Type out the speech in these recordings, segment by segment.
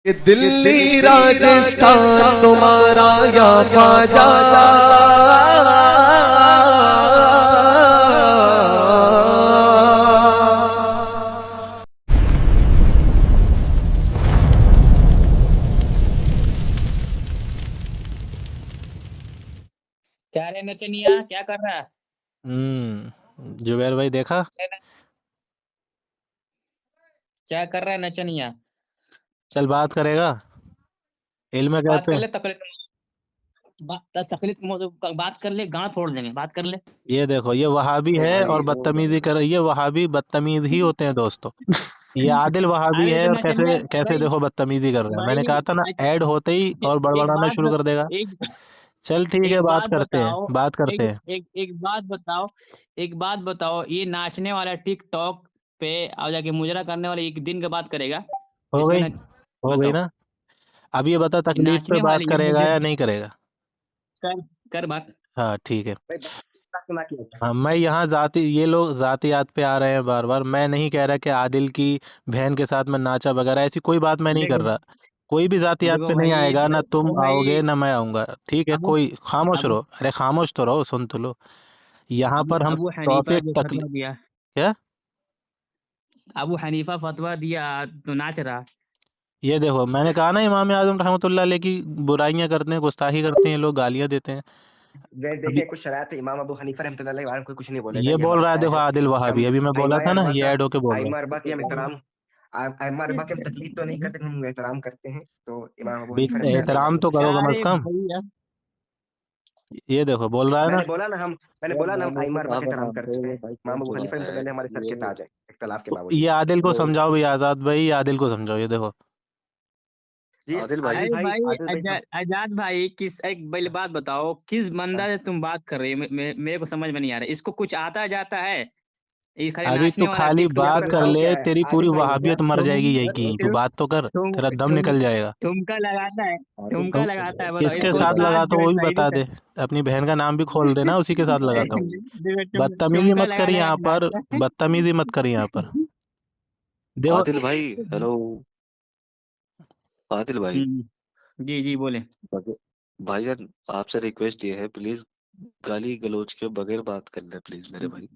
कि दिल्ली राजस्थान तुम्हारा या ख्वाजा। क्या रे नचनिया, क्या कर रहा है? जुबैर भाई देखा। क्या कर रहा है नचनिया? चल बात करेगा। इल्म बात कहते कर हैं। ले तकलीफ बात कर ले, गांड फोड़ देंगे। बात कर ले। ये देखो, ये वहाबी ओ है भाई और ओ बदतमीजी भाई कर, ये वहाबी बदतमीज ही होते हैं दोस्तों। ये आदिल वहाबी अरे है तो और नचनिया कैसे कैसे भाई, देखो बदतमीजी कर रहा है। मैंने भाई कहा था ना, ऐड होते ही और एक बड़बड़ाना बात शुरू कर देगा। एक चल ठीक है, एक बात बात करते हैं, बताओ। बात करते एक हैं। एक एक बात बताओ। एक बात बताओ, ये नाचने वाला टिकटॉक पे आ जाके मुजरा करने वाला एक दिन का बात करेगा? हो इसका गई, ना हो गई बताओ। ना। अब ये बता, तकलीफ पे नाचने बात वाले ये करेगा मुझे या नहीं करेगा। कर कर बात। हाँ ठीक है। भाई बात सुना के हाँ, मैं यहाँ जाति, ये लोग जातियात पे आ रहे हैं बार बार। मैं नहीं कह रहा कि आदिल की बहन के साथ मैं नाचा वगैरह, ऐसी कोई बात मैं नहीं कर देखो रहा। कोई भी जातियात देखो पे नहीं भाई, आएगा, ना तुम भाई आओगे ना मैं आऊंगा। ठीक है, अबू कोई खामोश अबू रहो। अरे खामोश तो रहो, सुन तो लो। यहाँ अबू पर हम अबू हनीफा टॉपिक जो तकली फतवा दिया, क्या। अबू हनीफा फतवा दिया तो नाच रहा। ये देखो, मैंने कहा ना, इमाम आजम रहमतुल्लाह अलैह की बुराइयां करते हैं, गुस्ताखी करते हैं लोग, गालियां देते हैं। देखें अभी कुछ शरायत है, इमाम अबू हनीफा रहमतुल्लाह अलैह के बारे में कोई कुछ नहीं बोलेगा, ये ये बोल हमारा रहा है, तय देखो है आदिल कि हम वहाबी, अभी मैं बोला अइम्मा था ना, अरबा ये का ऐड होके बोल रहा है। अइम्मा अरबा की हम एहतराम अइम्मा अरबा की हम तकलीफ तो नहीं करते, हम एहतराम करते हैं। तो इमाम अबू भी हनीफा रहमतुल्लाह अलैह एहतराम हमारे तो मुर्शिद करो हैं। कम अरे से कम। भैया, ये देखो, बोल रहा है ना। मैंने यार बोला ना, हम मैंने तो अइम्मा अरबा कहा का था एहतराम नाम पे, करते ये हैं। भाई इमाम कौन अबू चढ़ा हनीफा रहा है रहमतुल्लाह अलैह हमारे सर के ये। ताज है, इख्तिलाफ के तो ये बावजूद। आदिल को वो समझाओ भाई, आजाद भाई, आदिल को समझाओ। ये देखो, जी आदिल भाई। अरे भाई आदिल भाई हम आजाद भाई, किस एक पहले बात बताओ, किस बंदा से तुम बात कर रही हो? मेरे को समझ में नहीं आ रहा। इसको कुछ आता जाता है? ये खाली अभी तू नाचने वाला खाली टिकटॉक यार बात पे कर बताओ ले, क्या है तेरी पूरी आदिल भाई, वहाबियत मर तुम जाएगी यहीं की यहीं। तू तुम बात तो कर, तुम तेरा दम तुम निकल जाएगा। तुमका लगाता है, आदिल तुमका तुम भाई लगाता है। बताओ किसके इसको साथ आदिल साथ लगा तो जो वो भी शायरी बता कर दे। अपनी बहन का नाम भी खोल देना, उसी के साथ लगाता हूँ। बदतमीजी तुमका मत लगा कर लगा यहाँ के पर, नाचता है। बदतमीजी मत कर यहाँ पर। देखो, आदिल भाई। हेलो आदिल भाई। जी जी बोले। बगे- भाईजान आपसे रिक्वेस्ट ये है, प्लीज गाली गलौज के बगैर बात कर ले प्लीज मेरे भाई।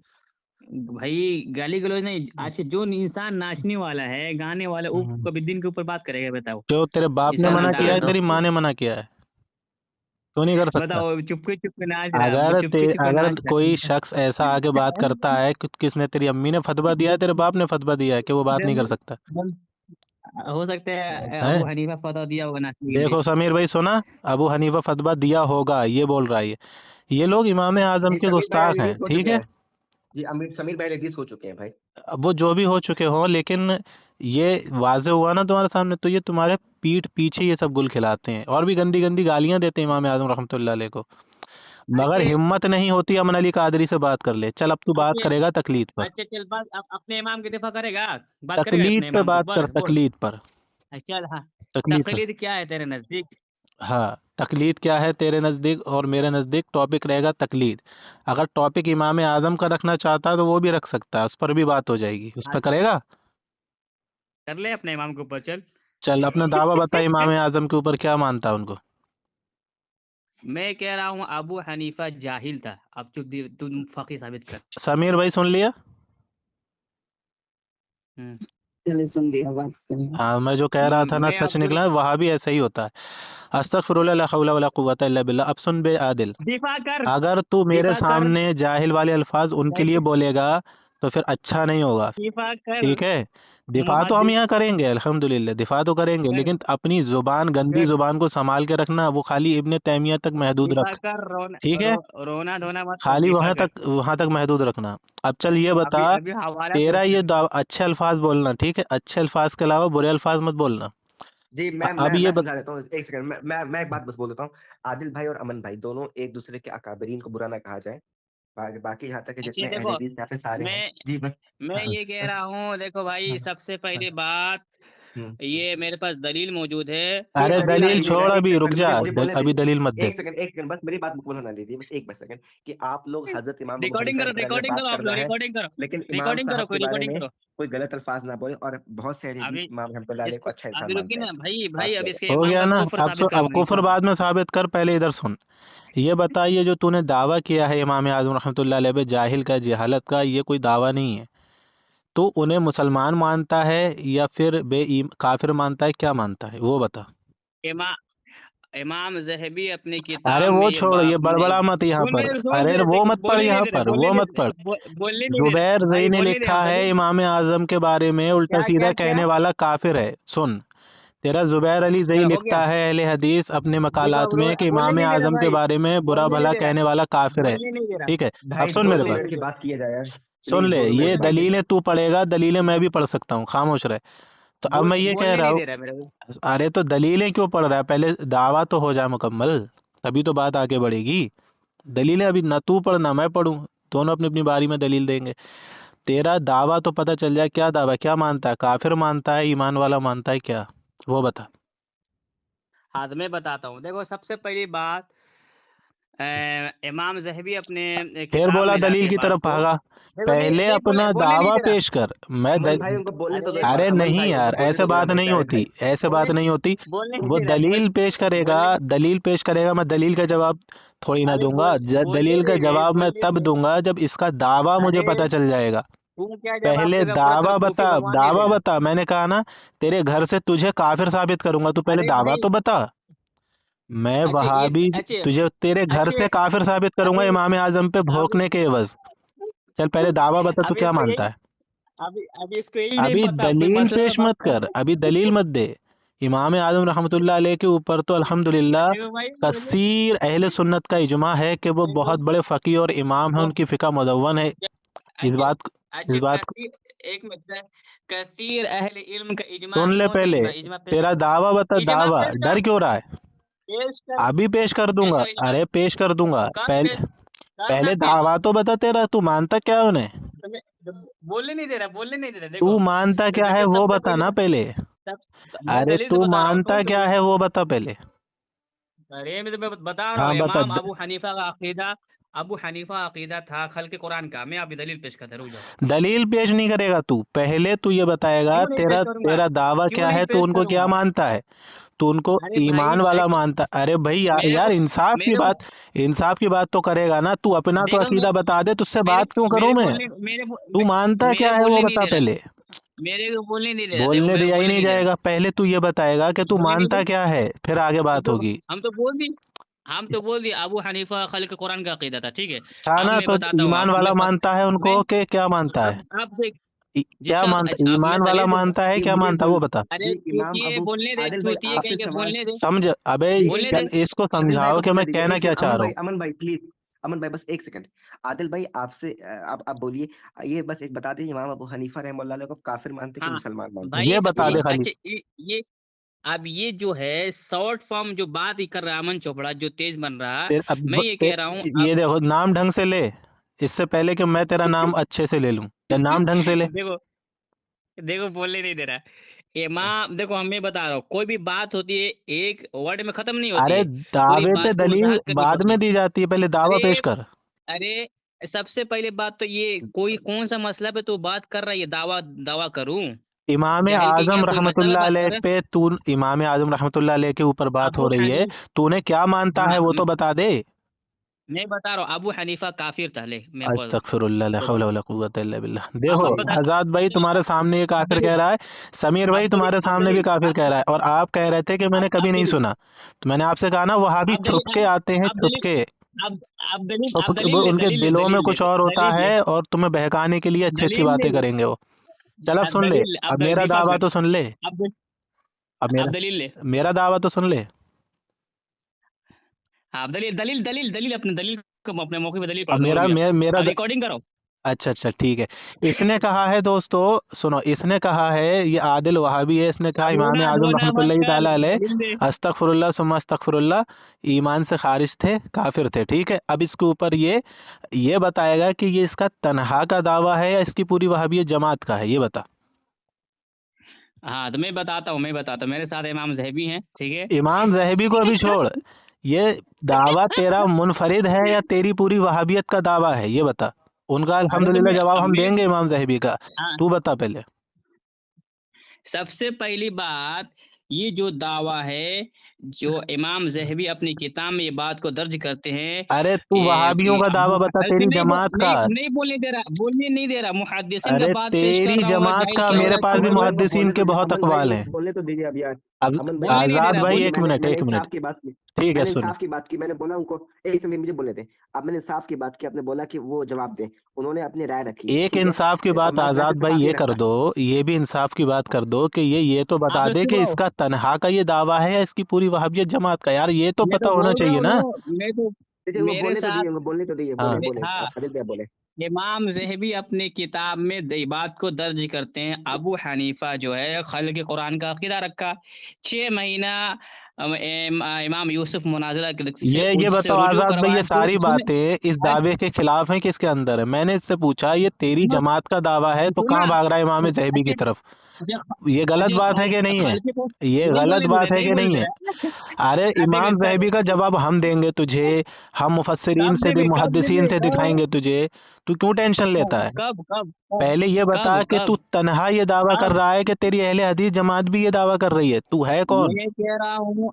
भाई गाली गलौज नहीं। अच्छा, जो इंसान नाचने वाला है, गाने वाला, वो कभी दिन के ऊपर बात करेगा? बताओ। क्यों तेरे बाप ने इसका मना करते किया हैं है, नाम ना। तेरी माँ ने मना किया है? क्यों नहीं कर सकता? बताओ। चुपके चुपके नाच रहा, वो चुपके चुपके अगर नाच कोई रहा शख्स ऐसा आके बात करता है किसने, तेरी अम्मी ने फतवा दिया है, तेरे बाप ने फतवा दिया है कि वो बात नहीं कर सकता हो सकता है है? अबू हनीफा फतवा दिया होगा नाचने के लिए। देखो समीर भाई, सुना, अबू हनीफा फतवा दिया होगा, ये बोल रहा है ये लोग इमाम आजम जी के समीर भाई गुस्ताख हैं, रिलीज हो ठीक चुके है। हैं। जी अमीर समीर भाई रिलीज हो चुके हैं भाई। अब वो जो भी हो चुके हों, लेकिन ये वाजे हुआ ना तुम्हारे सामने, तो ये तुम्हारे पीठ पीछे ये सब गुल खिलाते हैं और भी गंदी गंदी गालियां देते हैं इमाम आजम रहमतुल्लाह अलैह को। मगर अच्छे हिम्मत नहीं होती अमन अली कादरी से बात कर ले। चल अब तू बात अच्छे करेगा तकलीद पर। अच्छे चल बात अपने इमाम की दिफा करेगा। बात करेगा तकलीद अपने पे इमाम के बात कर, ऊपर, बोल। तकलीद पर। चल हाँ। तकलीद पर। तकलीद क्या है तेरे नजदीक? हाँ, तकलीद क्या है तेरे नज़दीक और मेरे नज़दीक? टॉपिक रहेगा तकलीद। अगर टॉपिक इमाम आजम का रखना चाहता है तो वो भी रख सकता है, उस पर भी बात हो जाएगी। उस पर हाँ, करेगा? कर ले अपने इमाम के ऊपर, चल। चल अपना दावा बता, इमाम आजम के ऊपर क्या मानता है उनको। मैं कह रहा हूँ अबू हनीफा जाहिल था। अब तुम फकी साबित कर। समीर भाई सुन लिया? हम्म, चलिए सुन लिया, बात करिए। हाँ, मैं जो कह रहा था ना मैं सच अब्दुल निकला, वहाँ भी ऐसा ही होता है। अस्तगफिरुल्लाह ला हौला वला कुव्वता इल्ला बिल्लाह। अब सुन बे आदिल, दिफा कर, अगर तू मेरे दिफा कर, सामने जाहिल वाले अल्फाज उनके लिए बोलेगा तो फिर अच्छा नहीं होगा। दिफा कर। ठीक है, दिफा तो हम मुहद्दिस यहाँ करेंगे, अल्हम्दुलिल्लाह दिफा तो करेंगे, कर, लेकिन अपनी जुबान, गंदी कर, जुबान को संभाल के रखना। वो खाली इब्ने तैमिया तक महदूद दिफा रख। कर। ठीक है, रोना धोना मत कर, खाली दिफा कर। वहां तक महदूद रखना। अब चल ये बता, अभी अभी हवाला तो तेरा ये अच्छे अल्फाज बोलना, ठीक है, अच्छे अल्फाज के अलावा बुरे अल्फाज मत बोलना। जी अब ये मैं समझा देता हूँ, एक सेकंड। मैं एक बात बस बोल देता हूँ। आदिल भाई और अमन भाई दोनों एक दूसरे के अकाबरीन को बुरा ना कहा जाए। बाकी यहाँ तक के अच्छे जितने देखो। अहले हदीस यहाँ पे सारे हैं मैं जी बस। मैं हाँ, ये कह रहा हूँ, देखो भाई, हाँ, सबसे हाँ, पहली बात, ये मेरे पास दलील मौजूद है। अरे ये दलील दलील छोड़, एक अभी रुक सेकंड जा, मुझे बोलने अभी दीजिए, दलील मत दे। एक सेकंड बस मेरी बात मुकम्मल होना दीजिए, बस एक बस सेकंड कि आप लोग हजरत इमाम अबू रिकॉर्डिंग हनीफा करो, के बारे में रिकॉर्डिंग बात करो, आप करना लोग है, रिकॉर्डिंग करो, लेकिन इमाम रिकॉर्डिंग साहब करो, कोई के बारे रिकॉर्डिंग में करो। कोई गलत अल्फाज ना बोले, और बहुत से हदीस अभी इमाम रहमतुल्लाह अलैह को इसको अच्छा इंसान अभी रुकी मानते ना हैं। भाई, बात अभी किया इसके हो इमाम गया का ना, कुफ्र अब साबित अब करना है कुफर इनको। बाद में साबित कर, पहले इधर सुन। ये बताइए जो तूने दावा किया है इमाम आजम रहमतुल्लाह अलैह पे जाहिल का, जहालत का, ये कोई दावा नहीं है। तो उन्हें मुसलमान मानता है या फिर काफिर मानता है, क्या मानता है वो बता। इमा इमाम ज़हबी अपनी अरे किताब में वो ये छोड़, ये बात में बड़बड़ा मत यहाँ सुन पर। मेरे सुन अरे मेरे वो देखो, मत पढ़ बोलने नहीं यहाँ दे रहा, पर, बोलने वो नहीं मत पढ़। बोलने नहीं दे जुबैर रहा भाई, ज़ई ने बोलने नहीं दे लिखा रहा है दलील। इमाम आजम के बारे में उल्टा क्या सीधा क्या क्या कहने वाला काफिर है। सुन, तेरा जुबैर अली ज़ई हो लिखता गया। है अहले हदीस अपने देखो मकालात अब में कि बोलने इमाम नहीं दे रहा आजम के भाई, बारे में बुरा बोलने नहीं भला दे रहा, कहने वाला काफिर है। बोलने नहीं दे रहा, ठीक है, अब भाई सुन दो मेरे दो पास, मिनट की बात किया जाए, सुन प्लीज ले। दो दो ये मिनट की बात दलीलें तू पढ़ेगा, दलीलें मैं भी पढ़ सकता हूँ, खामोश रहे। तो अब मैं ये कह बोलने रहा नहीं हूँ, दे रहा मेरे को। अरे तो दलीलें क्यों पढ़ रहा है, पहले दावा तो हो जाए मुकम्मल, तभी तो बात आगे बढ़ेगी। दलीलें अभी ना तू पढ़ ना मैं पढ़ूं, दोनों अपनी अपनी बारी में दलील देंगे। तेरा दावा तो पता चल जाए, क्या दावा, क्या मानता है, काफिर मानता है, ईमान वाला मानता है, क्या वो बता। हाँ तो मैं बताता हूँ, देखो सबसे पहली बात, इमाम ज़हबी अपने फिर किताब बोला में लाते दलील हैं की बात तरफ को। भागा। देखो नहीं पहले नहीं अपना बोलने नहीं दावा दे रहा। पेश कर। अमन भाई उनको बोलने तो दो एक बार, अरे अमन नहीं भाई यार, उनको बोलने ऐसे तो दो बात हमारे नहीं प्यारे होती, भाई। ऐसे बात नहीं होती। बोलने नहीं वो दे रहा, दलील पेश करेगा, बोलने दलील पेश करेगा, मैं दलील का जवाब थोड़ी ना अरे दूंगा। बोलने दलील का दे रे, जवाब मैं बोलने तब दे। दूंगा जब इसका दावा मुझे अरे पता चल जाएगा। तू क्या जवाब पहले देगा, पूरा तेरे दावा कूफी बता, बनवाने दावा देगा। बता, मैंने कहा ना तेरे घर से तुझे काफिर साबित करूंगा, तू पहले अरे दावा भाई, तो बता। मैं अच्छा ये वहाबी, अच्छे तुझे तेरे घर अच्छे से काफिर साबित करूंगा अभी इमाम आजम पे अभी भोंकने के एवज। चल पहले दावा बता, तू अभी क्या इसको मानता यही है। अभी इसको यही नहीं अभी पता, कोई दलील मसला पेश बात मत कर, कर। अभी दलील मत दे। इमाम आजम रहमतुल्लाह अलैह के ऊपर तो अल्हम्दुलिल्लाह देखो भाई बोले, कसीर अहले सुन्नत का इजमा है कि वो देखो बहुत बड़े फ़कीह और इमाम हैं, वो उनकी फ़िक़्ह मुदव्वन है। इस अच्छे बात इस अच्छे बात को कसीर, एक मिनट, कसीर अहले इल्म का इजमा सुन ले कौन सा पहले। इजमा, इजमा पेश तेरा कर, दावा बता, इजमा दावा, पेश कर, डर क्यों रहा है। पेश कर, अभी पेश कर पेश दूंगा, कर इजमा, अरे पेश कर दूंगा। कर पेश, पहले करना पहले पेश। दावा तो बता, तेरा तू मानता क्या है उन्हें, तुम्हें बोलने नहीं दे रहा, बोलने नहीं दे रहा। तू देखो मानता क्या है देखो वो सबसे बता पहली ना बात, पहले। मैं अरे दलील से तू बता रहा हूँ, मानता क्या है वो बता पहले। अरे मैं तुम्हें बता रहा हाँ हूँ, बता। इमाम अबू हनीफा का अकीदा, अबू हनीफा अकीदा था खल्क़ कुरान का। मैं अभी दलील पेश करता, रुक जाओ। दलील पेश नहीं करेगा तू, पहले तू ये बताएगा क्यों नहीं पेश तेरा करूंगा, तेरा दावा क्यों क्या नहीं है, तू पेश उनको क्या करूंगा। मानता है। तू उनको अरे भाई ईमान वाला देखो, मानता। अरे भाई यार मेरे यार को इंसाफ की मेरे को बात, इंसाफ की बात तो करेगा ना तू। अपना तो देखो अकीदा बता दे, तुझसे मेरे बात क्यों करूं मेरे मैं। बोलने तू मानता मेरे क्या है वो बोलने नहीं बता दे रहा, पहले। मेरे को बोलने नहीं दे रहा। देखो बोलने मेरे को दिया ही बोलने नहीं नहीं दे रहा, जाएगा, पहले तू ये बताएगा कि तू बोलने नहीं मानता दे। क्या है, फिर आगे बात होगी। हम तो बोल दी, हम तो बोल दिए अबू हनीफा खल्क़ कुरान का अकीदा था, ठीक है। था अब ना, मैं तो बताता हूँ, ईमान अब वाला तुम्हें मानता है मैं उनको कि क्या मानता है। अब देख, क्या जिसका मानता, अब मैं ईमान वाला दलील मानता है, जी क्या मुझे मानता सुन वो बता। अरे जी इमाम चूतिए अबू बोलने दे, आदिल भाई चूतिए आपसे कहीं के सवाल बोलने दे, समझ, अबे जी बोलने एक दे। सेकंड, इसको आदिल भाई समझाओ को कि बोलने मैं दीजिए, कहना एक क्या सेकंड, चाह रहा हूँ। अमन भाई प्लीज, अमन भाई बस एक सेकंड। आदिल भाई आपसे आप बोलिए, ये बस एक बता दीजिए, इमाम अबू हनीफा रहमतुल्लाह अलैह को काफिर मानते कि हाँ मुसलमान मानते भाई, ये बता दे खाली। अच्छा ये अब ये जो है शॉर्ट फॉर्म जो बात ही कर रहा है अमन चोपड़ा, जो तेज बन रहा है, मैं ये कह रहा हूँ ये अब। देखो, नाम ढंग से ले, इससे पहले कि मैं तेरा नाम अच्छे से ले लूं, या नाम ढंग से ले। देखो देखो बोलने नहीं दे रहा। इमाम देखो, हम मैं बता रहा हूँ, कोई भी बात होती है एक वर्ड में खत्म नहीं होती अरे है, पूरी दावे पे बात को दलील वजाहत करनी बाद पड़ती में है। दी जाती है, पहले दावा अरे पेश कर। अरे सबसे पहले बात तो ये, कोई कौन सा मसला पे तो बात कर रहा है, ये दावा दावा करूं, इमाम जाहिल की क्या आजम कोई मसला पे रहमतुल्लाह बात अलैह कर रहा पे तू, इमाम आजम रहमतुल्लाह अलैह के ऊपर है। बात हो अबू रही है, हनीफ, तूने क्या मानता हाँ है वो तो बता दे। मैं बता रहा हूँ, अबू हनीफा काफिर था, ले मैं बोल अस्तगफिरुल्लाह, ला देखो, हौला वला कुव्वता इल्ला बिल्लाह। देखो अब बता, आजाद भाई तुम्हारे सामने ये अब काफिर दलील, कह रहा है, समीर भाई अब दलील, तुम्हारे अब सामने भी दलील, काफिर कह रहा है, और आप कह रहे थे कि मैंने कभी अब नहीं दलील, सुना। तो मैंने आपसे कहा ना, वहां भी अब छुप दलील, के आते हैं, अब छुप दलील, के, अब अब दलील, छुप अब के दलील ले, उनके दलील ले, दिलों में दलील ले, कुछ और होता दलील ले, है, और तुम्हें बहकाने के लिए अच्छी अच्छी दलील बातें ले, करेंगे वो। चल अब सुन ले, दलील ले, अब अब मेरा डिफा दावा कर, तो सुन ले। अब अब अब मेरा दलील ले, मेरा दावा तो सुन ले। हाँ दलील, दलील, दलील, दलील, अपने दलील को अपने मौके पे दलील अब पढ़ दो, रुक जाओ, मेरा अब रिकॉर्डिंग करो। अच्छा अच्छा ठीक है। इसने कहा है दोस्तों, सुनो, इसने कहा है, ये आदिल वहाबी है, इसने कहा अब इमाम रोना आजम धोना मत रहमतुल्लाहि कर, ताला अलैह दलील दे। अस्तगफिरुल्लाह सुम्मा अस्तगफिरुल्लाह, ईमान से खारिज थे, काफिर थे, ठीक है। अब इसके ऊपर ये बताएगा कि ये इसका तनहा का दावा है या इसकी पूरी वहाबियत जमात का है, ये बता। हाँ तो मैं बताता हूँ मेरे साथ इमाम ज़हबी हैं, ठीक है। इमाम ज़हबी को अभी छोड़, ये दावा तेरा मुनफरिद है या तेरी पूरी वहाबियत का दावा है, ये बता। उनका अरे तो अल्हम्दुलिल्लाह मैं जवाब अब हम मैं देंगे इमाम ज़हबी का, हाँ, तू बता पहले। सबसे पहली बात, ये जो दावा है, जो इमाम ज़हबी अपनी किताब में ये बात को दर्ज करते हैं, अरे तू वहाबियों कि का दावा अबू बता, अरे तेरी नहीं जमात का। नहीं बोलने नहीं दे रहा, मुहद्दिसीन का अरे बात पेश कर तेरी रहा हूँ, अगर जमात जाहिल का, किया मेरे होगा पास तो भी अमन भाई को मुहद्दिसीन बोलने तो के दीजिए, बहुत अमन भाई अकवाल को हैं। बोलने तो दीजिए अभी यार। अब अमन भाई बोलने नहीं दे आजाद रहा, भाई, बोलने एक मैंने मिनट मैंने एक मिनट, इंसाफ की बात की। ठीक है मैंने सुन। इंसाफ की बात की, मैंने बोला उनको एक समय मुझे बोले थे। अब मैंने इंसाफ की बात की, आपने बोला कि वो जवाब दें। उन्होंने अपनी राय रखी, एक ठीक है। इंसाफ की तो बात मैं आजाद वैसे भाई इंसाफ ही ये कर रखता। दो, ये भी इंसाफ की बात कर दो कि ये तो आप बता तो दे कि चुप रहो। इसका तनहा का ये दावा है या इसकी पूरी वहाबियत जमात का, यार ये तो मैं पता तो होना बोल रहा चाहिए हूँ, ना। देखो मैं तो देखिए उनको मेरे बोलने तो साथ दीजिए, उनको बोलने तो दीजिए, हाँ बोले बोले हाँ, आदिल भैया बोले। इमाम ज़हबी अपनी किताब में ये बात को दर्ज करते हैं, अबू हनीफा जो है खल्क़ कुरान का अकीदा रखा, 6 महीना इमाम यूसुफ मुनाज़रा से ये उससे बताओ रुजू आजाद भाई, ये करवाए थे, सारी सुने बातें इस दावे के खिलाफ हैं किसके अंदर है? मैंने इससे पूछा ये तेरी जमात का दावा है तो सुना कहाँ भाग रहा है इमाम ज़हबी की अच्छा तरफ? अच्छा ये गलत अच्छा, बात है कि नहीं है? खल्क़ को ये गलत बात है नहीं कि बोलने नहीं दे है? रहा अरे देख इमाम कर ज़हबी का जवाब हम देंगे तुझे, हम मुफस्सिरीन कब से देंगे मुहद्दिसीन से कब दिखाएंगे तुझे। तू क्यों टेंशन लेता है? कब कब कब पहले ये बता कब कि तू कब तन्हा ये दावा कर कब रहा है कि तेरी अहले हदीस जमात भी ये दावा कर रही है, तू है कौन? मैं कह रहा हूँ,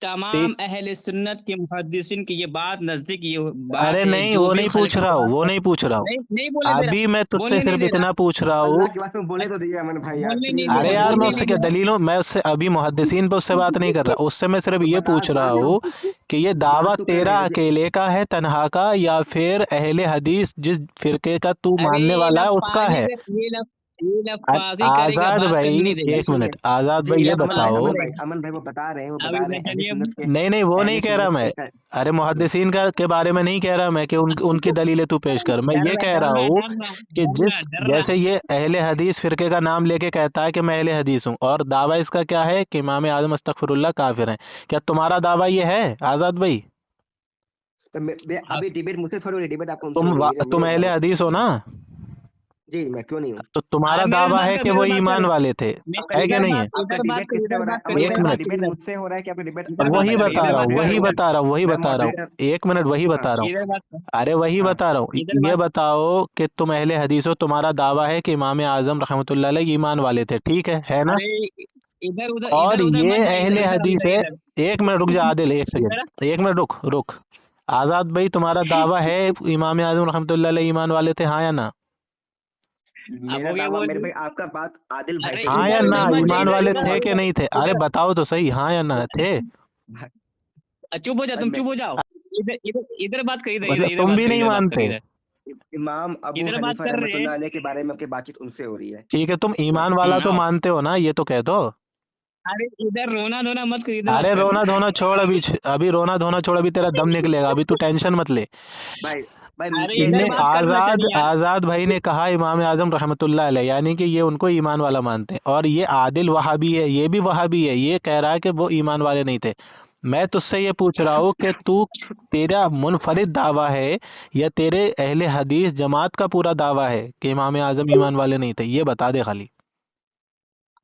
ते- तमाम अहले सुन्नत के मुहद्दिसीन की ये बात नजदीक, ये अरे बात है, नहीं, जो वो भी नहीं पूछ खल्क़ रहा हूँ, कुरान वो पर नहीं पूछ रहा हूँ। नहीं बोलने दे अभी रहा, मैं तुझसे बोलने नहीं सिर्फ दे रहा, इतना पूछ रहा हूँ। अल्लाह की वास्ते बोलने तो दीजिए अमन भाई यार, बोलने नहीं प्लीज दे अरे रहा, बोलने तो यार मैं बोलने दीजिए उससे नहीं क्या दे रहा। दलीलों, मैं उससे अभी मुहद्दिसीन पे उससे बात नहीं कर रहा, उससे मैं सिर्फ तो ये बता पूछ रहा बोल हूँ कि ये दावा बात तो कर रहे तेरा हैं अकेले का है तन्हा का, या फिर अहले हदीस जिस फिरके का तू अरे मानने ये वाला है उसका लफाजी है? ये लफाजी करेगा, आजाद बात करने भाई, नहीं देगा। एक सुनिए। मिनट आजाद जी भाई जी ये अमन भाई, बताओ। अमन भाई, अमन भाई वो बता रहे हैं, वो अब बता रहे इधर हैं अहले चलिए, सुन्नत के, नहीं नहीं, वो नहीं अहले कह रहा सुन्नत मैं। के अरे मुहद्दिसीन का के बारे में नहीं कह रहा मैं कि उनकी दलीलें तू पेश कर। मैं ये कह रहा हूँ कि जिस डर रहा। जैसे ये अहले हदीस फिरके का नाम लेके कहता है कि मैं अहले हदीस हूँ, और दावा इसका क्या है कि इमाम आजम अस्तगफिरुल्लाह काफिर हैं, क्या तुम्हारा दावा ये है आजाद भाई? तो अब अभी डिबेट मुझसे थोड़ी हो रही, डिबेट आपको उनसे हो रही है, मेरे तुम मेरे अहले बताओ। हदीस हो ना? जी मैं क्यों नहीं हूँ। तो तुम्हारा मेरे से दावा बात है कर, कि वो ईमान वाले थे, आपका है कि डिबेट नहीं है? आपका डिबेट किससे हो रहा है अमन भाई? एक आपका मिनट, डिबेट मुझसे हो रहा है कि आपका डिबेट इधर बात वही कर, बता इधर रहा बात हूँ, कर वही रहे, बता रहा हूँ, वही मैं बता रहा हूँ। मॉडरेटर। एक मिनट, वही हाँ बता रहा हूँ। इधर बात कर, अरे वही हाँ बता रहा हूँ, इधर ये बात बताओ कि तुम अहले हदीस हो, तुम्हारा दावा है कि इमाम आजम रहमतुल्लाह अलैह ईमान वाले थे, ठीक है ना? अरे और इधर उधर ये मत जाइए, अहले हदीस है। इधर एक मिनट रुक जा आदिल, एक इधर सेकंड, एक मिनट रुक रुक। आजाद भाई, तुम्हारा दावा है इमाम आजम रहमतुल्लाह अलैह ईमान वाले थे, हाँ या ना? अब मेरा हो गया दावा, बोल मेरे रही। भाई आपका बात आदिल भाई अरे से हाँ क्लियर या इधर ना? उधर करवाइए, वो मत जाइए, ईमान डिबेट वाले इधर थे कि नहीं थे? अरे इधर बताओ तो सही, हाँ या ना थे? भाई चुप हो जा, तुम मैं चुप हो जाओ। इधर इधर इधर बात कर, मतलब तुम भी नहीं मानते? इमाम अबू इधर बात हनीफा कर रहे हैं। रहमतुल्लाह अलैह के बारे में आपकी बातचीत उनसे हो रही है। ठीक है, तुम ईमान वाला तो आओ। मानते हो ना, ये तो कह दो। अरे इधर रोना धोना मत कर, इधर बात अरे कर। रोना धोना छोड़, अभी रोना धोना छोड़, अभी तेरा दम निकलेगा, अभी तू टेंशन मत ले। भाई भाई अरे इधर इन्हें बात करना आजाद चाहिए यार। आजाद भाई ने कहा इमाम आजम रहमतुल्लाह अलैह, यानी कि ये उनको ईमान वाला मानते हैं, और ये आदिल वहाबी है, ये भी वहाबी है, ये कह रहा है कि वो ईमान वाले नहीं थे। मैं तुझसे ये पूछ रहा हूँ कि तू, तेरा मुनफरिद दावा है या तेरे अहले हदीस जमात का पूरा दावा है कि इमाम आजम ईमान वाले नहीं थे, ये बता दे खाली।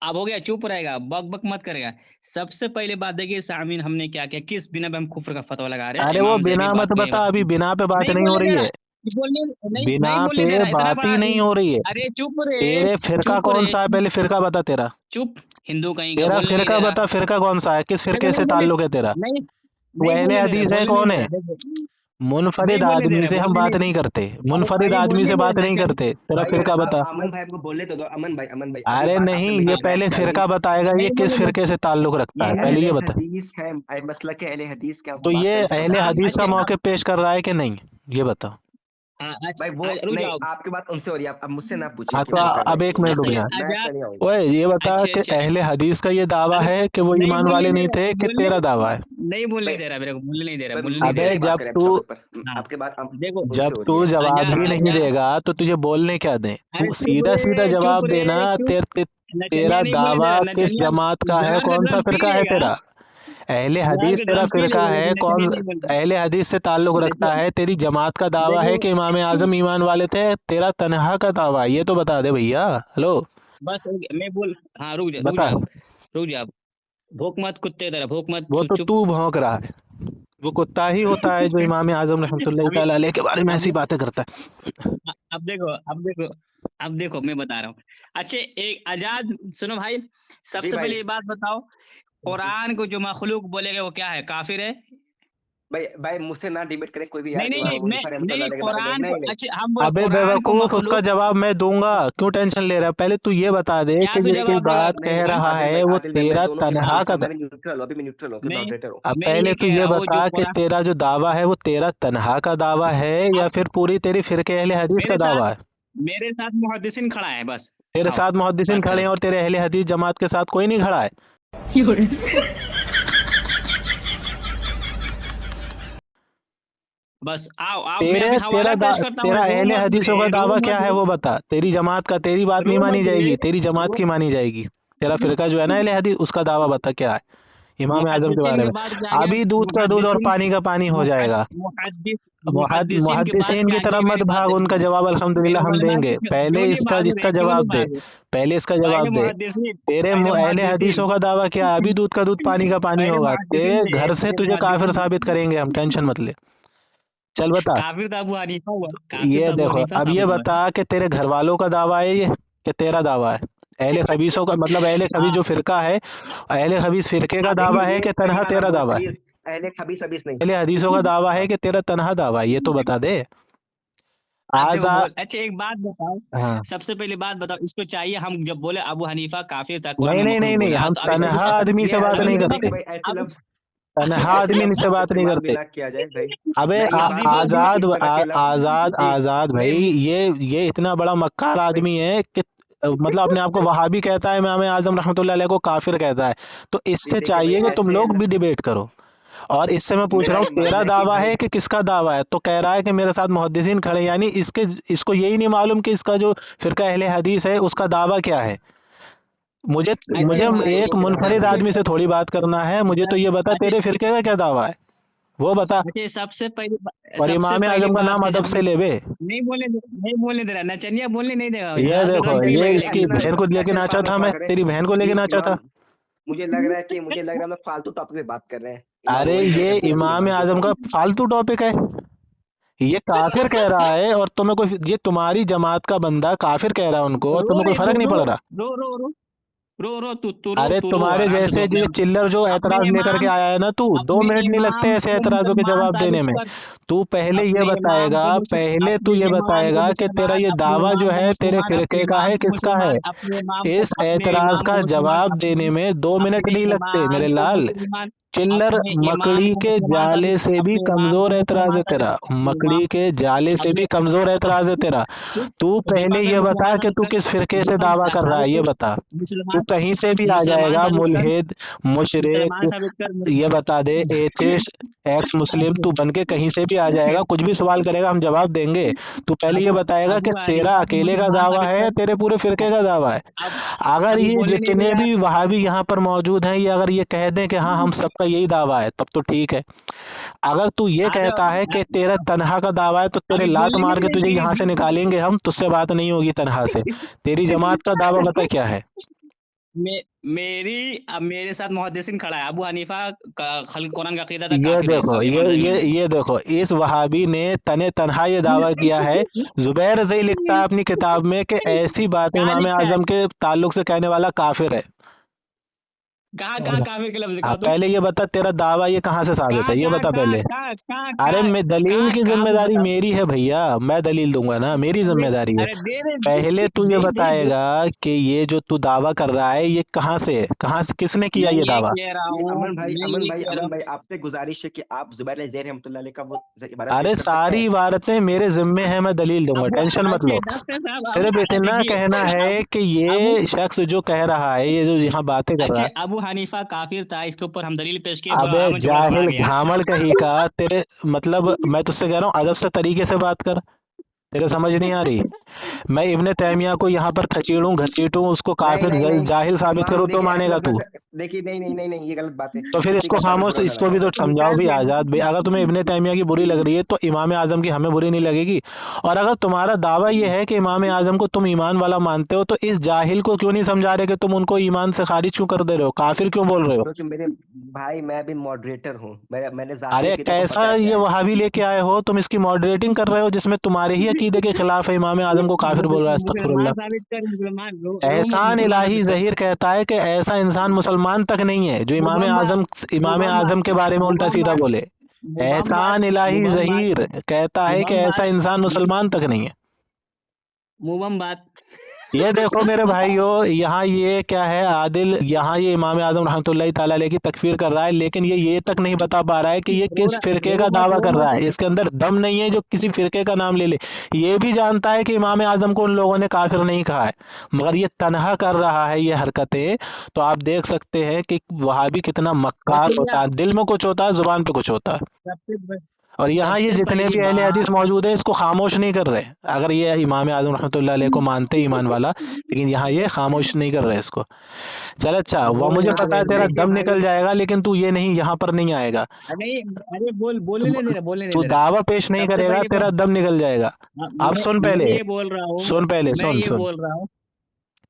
अब हो गया, चुप रहेगा, बक बक मत करेगा। सबसे पहले बात देखिए सामीन, हमने क्या किया, किस बिना पे हम कुफ्र का फतवा लगा रहे हैं, अरे वो इमाम ज़हबी बिना बात मत के बता, अभी बिना पे बात नहीं नहीं हो बोलने दे रही रहा, है, बोलने बिना नहीं बोलने पे दे रहा, इतना बात बड़ा ही नहीं हो रही है। अरे चुप रे, तेरे फिरका चुप कौन रे, सा है, पहले फिरका बता तेरा। चुप। हिंदू कहीं का, तेरा बोलने नहीं फिरका दे रहा। बता, फिरका कौन सा है, किस देखो फिरके से ताल्लुक है तेरा? नहीं तू नहीं अहले बोलने दे रहा, हदीस है, बोलने नहीं कौन दे है? रहा, देखो नहीं मुनफरिद बोलने दे आदमी रहा, से हम बोलने बात नहीं। नहीं करते, मुनफरिद अरे आदमी बोलने से दे बात रहा, नहीं चल। करते, तेरा भाई फिरका बता। अमन भाई को बोलने तो दो, अमन भाई अभी अरे बात नहीं, आपने ये मेरी बात पहले जानी। फिरका बताएगा, ये नहीं किस बोलने दे। फिरके से ताल्लुक रखता ये है, पहले अहले ये बता। हदीस है, मसलक के अहले हदीस क्या तो बात ये कर सकता अहले है हाँ अभी। हदीस का अच्छा मौके पेश कर रहा है कि नहीं, ये बता। हाँ भाई वो अच्छा, रुक नहीं, जाओ। आपकी बात उनसे हो रही है, अब मुझसे ना पूछिए हाँ कि तो वो कर रहे अब हैं एक कि नहीं मिनट रुक कर अच्छा जा। रहे, मैं आजाद, तो नहीं आऊंगा। ओए ये बता अच्छा कि अच्छा, अहले हदीस का ये दावा अब है कि वो नहीं ईमान बोलने वाले दे नहीं रहा, थे, कि बोलने तेरा दावा है? नहीं बोलने भाई दे रहा, मेरे को बोलने नहीं दे रहा, भाई बोलने नहीं दे मीडिया अबे रहा। की बात जब करें तू टॉपिक पर, हाँ आपके बात देखो, जब उनसे हो रही तू है। जवाब आजाद ही नहीं आजाद, देगा तो तुझे बोलने क्या दे, अरे तू सीधा सीधा चुप जवाब देना। रे चुप। तेरा नचनिया नहीं बोलने दे दावा रहा, किस नचनिया जमात का है, जहर का कौन सा ड्रग पी फिरका है लेगा, तेरा? अहले जहर हदीस का तेरा ड्रग पी फिरका लेगा, है, लेकिन कौन? नचनिया नहीं बोलता। अहले हदीस से ताल्लुक रखता देखो है, तेरी जमात का दावा देखो है कि इमाम आजम ईमान वाले थे, तेरा तनहा का दावा है, ये तो बता दे भैया। हेलो, बस हो गया, मैं बोल, हाँ रुक जा बता। रुक जा, भूख मत कुत्ते तरह, भूख मत, वो चुप तो चुप। तू भौंक रहा है, वो कुत्ता ही होता है जो इमाम आजम रहमतुल्लाह अभी ताला अलैह के बारे में ऐसी अभी बातें करता है। अब देखो मैं बता रहा हूँ। अच्छा एक आजाद सुनो भाई, जी सबसे भाई। पहले ये बात बताओ, कुरान को जो मखलूक बोलेगा वो क्या है, काफिर है? भाई भाई मुझसे ना डिबेट करें कोई भी यार, नहीं नहीं इमाम नहीं अबू मैं हनीफा नहीं रहमतुल्लाह अलैह के बारे में। कुरान को, नहीं नहीं अच्छा हम अबे कुरान को बेवकूफ, उसका मखलूक, जवाब मैं दूंगा, क्यों टेंशन ले रहा है? पहले तू ये बता दे क्या कि तू जो ये जवाब देगा? बात नहीं कह नहीं रहा है वो आदिल भाई मैं तेरा दोनों के तनहा मॉडरेटर, का मैं भी न्यूट्रल हूँ, अभी मैं न्यूट्रल हूँ, मैं मॉडरेटर हूँ। अब मैं पहले ये तू कह ये रहा हूँ जो बता कि कुरान, तेरा जो दावा है वो तेरा तनहा का दावा है या अब फिर पूरी तेरी फिरके अहले हदीस का मेरे साथ दावा है? मेरे साथ मुहद्दिसीन खड़ा है, बस तेरे आओ साथ मुहद्दिसीन बात खड़े करो। हैं और तेरे अहले हदीस जमात के साथ कोई नहीं खड़ा है। बस आओ आओ, मैं अभी हवाला पेश करता हूँ, तेरा रो अहले मत हदीसों का रो दावा मत क्या है रे, वो बता। तेरी जमात का, तेरी बात रो नहीं मानी मत रे, जाएगी, तेरी जमात रो की मानी जाएगी। तेरा फिरका जो है ना अहले हदीस, उसका दावा बता क्या है इमाम आजम के मुहद्दिसीन बारे के में। बाद क्या आ गया? अभी दूध का दूध और मुहद्दिसीन पानी का पानी हो जाएगा। मुहद्दिसीन के बाद मुहद्दिसीन क्या की आ तरफ गया? मत मेरी बात भाग, उनका जवाब मेरे अल्हम्दुलिल्लाह हम उलमा देंगे। की पहले क्यों नहीं इसका भाग इसका रहे, क्यों नहीं जवाब दे, भाग रहे? पहले इसका पहले जवाब दे। मुहद्दिसीन तेरे पहले अहले मुहद्दिसीन हदीसों का दावा क्या है? अभी दूध का दूध पानी का पानी पहले होगा, मुहद्दिसीन तेरे थे, घर से पहले तुझे काफिर मुहद्दिसीन। साबित करेंगे हम, टेंशन मत ले। चल बता। काफिर तो अबू हनीफा हुआ, काफिर ये तो अबू देखो, हनीफा अब ये साबित हुआ है। बता कि तेरे घर वालों का दावा है ये कि तेरा दावा है? अहले खबीसों का मतलब अहले खबीस हाँ, जो फिरका है, अहले खबीस फिरके का अभी दावा है ये कि पहली तनहा बार आप तेरा बोले दावा है? खबीस, अहले खबीस अबीस नहीं। अहले हदीसों का दावा है हाँ कि तेरा तनहा दावा है? ये तो बता दे। अब देखो आजा। बोल, अच्छा एक बात बताओ, हाँ। सबसे पहली बात बताओ, इसको चाहिए हम जब बोले अबू हनीफा काफिर था, कुरान नहीं में नहीं मखलूक नहीं नहीं, बोला, हम तो अब इसका तनहा जवाब, आदमी ये से बात अलग नहीं अभी नहीं बताओ नहीं करते। भाई, ऐसे अब लफ्ज तनहा ऐसे आदमी लफ्ज से मत बात नहीं इस्तेमाल भी करते। ना किया जाए भाई। अबे मैं ये बात अभी बोलूँ आजाद इस तरह के लफ्ज आजाद जी आजाद भाई, नहीं ये इतना बड़ा मक्कार भाई। आदमी है कि मतलब अपने आप को वहाबी कहता है, इमाम आजम रहमतुल्लाह अलैह को काफिर कहता है। तो जी इससे देखिए भाई चाहिए कि तुम ऐसे लोग भी डिबेट करो। और इससे मैं पूछ मेरा रहा हूँ ये तेरा मानना है कि दावा भाई है कि किसका दावा है? तो कह रहा है कि मेरे साथ मुहद्दिसीन खड़े, यानी इसके इसको यही नहीं मालूम कि इसका जो फिरका अहले हदीस है उसका दावा क्या है। मुझे अच्छे मुझे भाई एक दोनों के दावे मुनफरिद अलग आदमी अलग से है। थोड़ी बात करना है, मुझे तो ये बता अच्छे तेरे फिरके का क्या दावा है, वो बता। अच्छे और सबसे इमाम पहली आजम का नाम बात अदब जब से ले बे। नहीं बोलने दे रहा, नचनिया बोलने नहीं देगा, ये ज्यादा देखो, रंगदारी ये लगेगा, भाई लेकिन इसकी ऐसे ना बहन को लेके ऐसे ना नाचा पागल था मैं, पागल करें तेरी बहन को जी लेके नाचा था। इमाम। मुझे लग रहा है हम लोग फालतू टॉपिक पे बात कर रहे हैं। इमाम अरे वो नहीं ये कहते बोला कि इमाम इमाम के आजम का ऊपर। फालतू टॉपिक है, ये काफिर कह रहा है और तुम्हें कोई, ये तुम्हारी जमात का बंदा काफिर कह रहा है उनको और रो तुम्हें कोई रे फर्क नहीं रो पड़ रहा। रो रो रो रो रो अरे तू रो, तुम्हारे आराम से रो। जैसे जो चिल्लर जो अपने एतराज लेकर के इमाम आया है ना, तू 2 मिनट नहीं लगते ऐसे को एतराजों के मुसलमान जवाब देने साबित में। कर, तू पहले ये बताएगा, पहले तू अपने ये इमाम को बताएगा कि तेरा मुसलमान, ये अपने दावा जो इमाम को है तेरे मुसलमान, फिरके का है, किसका है? इस एतराज का जवाब देने में 2 मिनट नहीं लगते मेरे लाल। चिल्लर अपने इमाम मकड़ी को के मुसलमान जाले साबित, से भी अपने इमाम को कमजोर एतराज मुसलमान है साबित, तेरा, अपने इमाम, मकड़ी के जाले से अपने भी कमजोर एतराज है तेरा। तू तो पहले दीपक कर ये मुसलमान बता कि साबित तू कर, किस फिरके से दीपक दावा कर रहा है, ये साबित कर, बता। तू मुसलमान कहीं से भी आ मुसलमान जाएगा, साबित कर, मुल्हिद, मुशरिक, मुसलमान साबित कर। ये बता दे, एथिस्ट, एक्स मुस्लिम, तू बन के कहीं से भी आ जाएगा, कुछ भी सवाल करेगा हम जवाब देंगे। तू पहले ये अबू बताएगा कि अबू तेरा हनीफा को अकेले का मुसलमान दावा साबित है या कर। तेरे पूरे फिरके का दावा है? अब अगर अभी ये बोलने नहीं दे जितने रहा। भी वहाबी यहाँ पर मौजूद हैं, ये अगर ये कह दें कि हाँ हम सबका यही दावा है, तब तो ठीक है। अगर तू ये आ जाओ, कहता है कि तेरा तनहा का दावा है, तो तेरे अभी लात बोलने मार नहीं के तुझे दे यहाँ से निकालेंगे हम, तुझसे बात नहीं होगी तनहा से। तेरी जमात का दावा बता क्या है? अब मेरे साथ मुहद्दिसीन खड़ा है, अबू हनीफा का कुरान का अकीदा था, ये काफिर है, देखो, इमाम ज़हबी ने। ये देखो, इस वहाबी ने तने तनहा ये दावा किया है। जुबैर रज़ी लिखता है अपनी किताब में कि ऐसी बात कहाँ इमाम लिखता है, आजम के ताल्लुक से कहने वाला काफिर है। कहाँ कहाँ काफिर के लफ्ज हाँ, दिखाओ तो, पहले ये बता तेरा दावा ये कहाँ से साबित कहाँ है, ये कहाँ बता कहाँ पहले। कहाँ कहाँ अरे कहाँ मैं दलील कहाँ की कहाँ पे जिम्मेदारी बताओ। मेरी है भैया, मैं दलील दूंगा ना, मेरी अरे जिम्मेदारी है। अरे दे दे पहले तू ये दे दे दे बताएगा कि ये जो तू दावा कर रहा है ये कहाँ से है, कहाँ से, किसने किया मैं ये ये दावा? कह रहा ये हूँ, मैं ये कह रहा अमन हूँ। भाई आपसे गुजारिश है कि आप जुबैर ज़ेर रहमतुल्लाह अलैह का वो इबारत अरे पेश कर सकते सारी हैं। इबारतें मेरे जिम्मे है, मैं दलील दूंगा, अबू टेंशन मत अच्छे लो। डॉक्टर साहब, सिर्फ इतना देखिए कहना है कि अबू ये शख्स जो कह रहा है, ये जो यहाँ बातें कर रहा अच्छे है, अबू हनीफा काफिर था, इसके ऊपर हम दलील पेश किए, अबे अमन झगड़ा बढ़ा जाहिल गया। घामड़ कहीं का, तेरे मतलब मैं तुझसे कह रहा हूँ अदब से तरीके से बात कर, तेरे समझ नहीं आ रही। मैं इब्ने तैमिया को यहाँ पर खचेड़ूं घसीटूं उसको नहीं काफिर नहीं नहीं जाहिल साबित इमाम करूं तो देखिए मानेगा तू? देखिए नहीं नहीं नहीं नहीं ये गलत बात है। तो फिर किसी इसको का ताल्लुक खामोश, बुरा ना इसको भी लगाओ। तो समझाओ भी आजाद भाई। अगर तुम्हें इब्ने तैमिया की बुरी लग रही है तो इमाम आजम की हमें बुरी नहीं लगेगी। और अगर तुम्हारा दावा ये है कि इमाम आजम को तुम ईमान वाला मानते हो तो इस जाहिल को क्यों नहीं समझा रहे कि तुम उनको ईमान से खारिज क्यों कर दे रहे हो, काफिर क्यों बोल रहे हो? क्योंकि मेरे भाई मैं भी मॉडरेटर हूँ, मैंने जाती अरे अकीदे को कैसा पता है क्या ये है। वहाबी लेके आए हो तुम, इसकी मॉडरेटिंग कर रहे हो जिसमें तुम्हारे ही अकीदे के खिलाफ है, इमाम आजम को काफिर बोल रहा है, मुसलमान अस्तगफिरुल्लाह। साबित कर, एहसान मुसलमान इलाही साबित कर। जहीर कहता है कि ऐसा इंसान मुसलमान तक नहीं है जो मुबम्मा इमाम मुबम्मा आजम के बारे में उल्टा सीधा मुबम्मा बोले। मुबम्मा एहसान इलाही मुबम्मा जहीर कहता है कि मुबम्मा ऐसा इंसान मुसलमान तक नहीं है। मुबम्मा ये देखो मेरे भाइयों, यहाँ ये क्या है, आदिल यहाँ ये इमाम आजम रहमतुल्लाहि ताला अलैह की तकफीर कर रहा है, लेकिन ये तक नहीं बता पा रहा है कि ये किस फिरके का दावा कर रहा है। इसके अंदर दम नहीं है जो किसी फिरके का नाम ले ले। ये भी जानता है कि इमाम आजम को उन लोगों ने काफिर नहीं कहा है, मगर ये तनहा कर रहा है ये हरकतें। तो आप देख सकते हैं कि वहाबी कितना मक्कार देखिए होता है, दिल में कुछ होता है, जुबान पे कुछ होता है। सबसे ब- और यहाँ ये सबसे जितने पहली भी अहले बात, हदीस मौजूद है इसको खामोश नहीं कर रहे। अगर ये इमाम आजम रहमतुल्लाह अलैह को मानते ईमान वाला, लेकिन यहाँ ये खामोश नहीं कर रहे इसको। चल अच्छा, वह वो मुझे यहाँ पता है तेरा देखिए दम भाई निकल जाएगा, लेकिन तू ये नहीं, यहाँ पर नहीं आएगा। नहीं, अरे बोलने नहीं दे रहा, बोलने नहीं तू दे रहा। दावा पेश नहीं सबसे करेगा, पहली तेरा बात, दम निकल जाएगा। अब सुन मैं पहले, ये बोल रहा हूँ, सुन पहले, मैं सुन ये सुन। बोल रहा हूँ,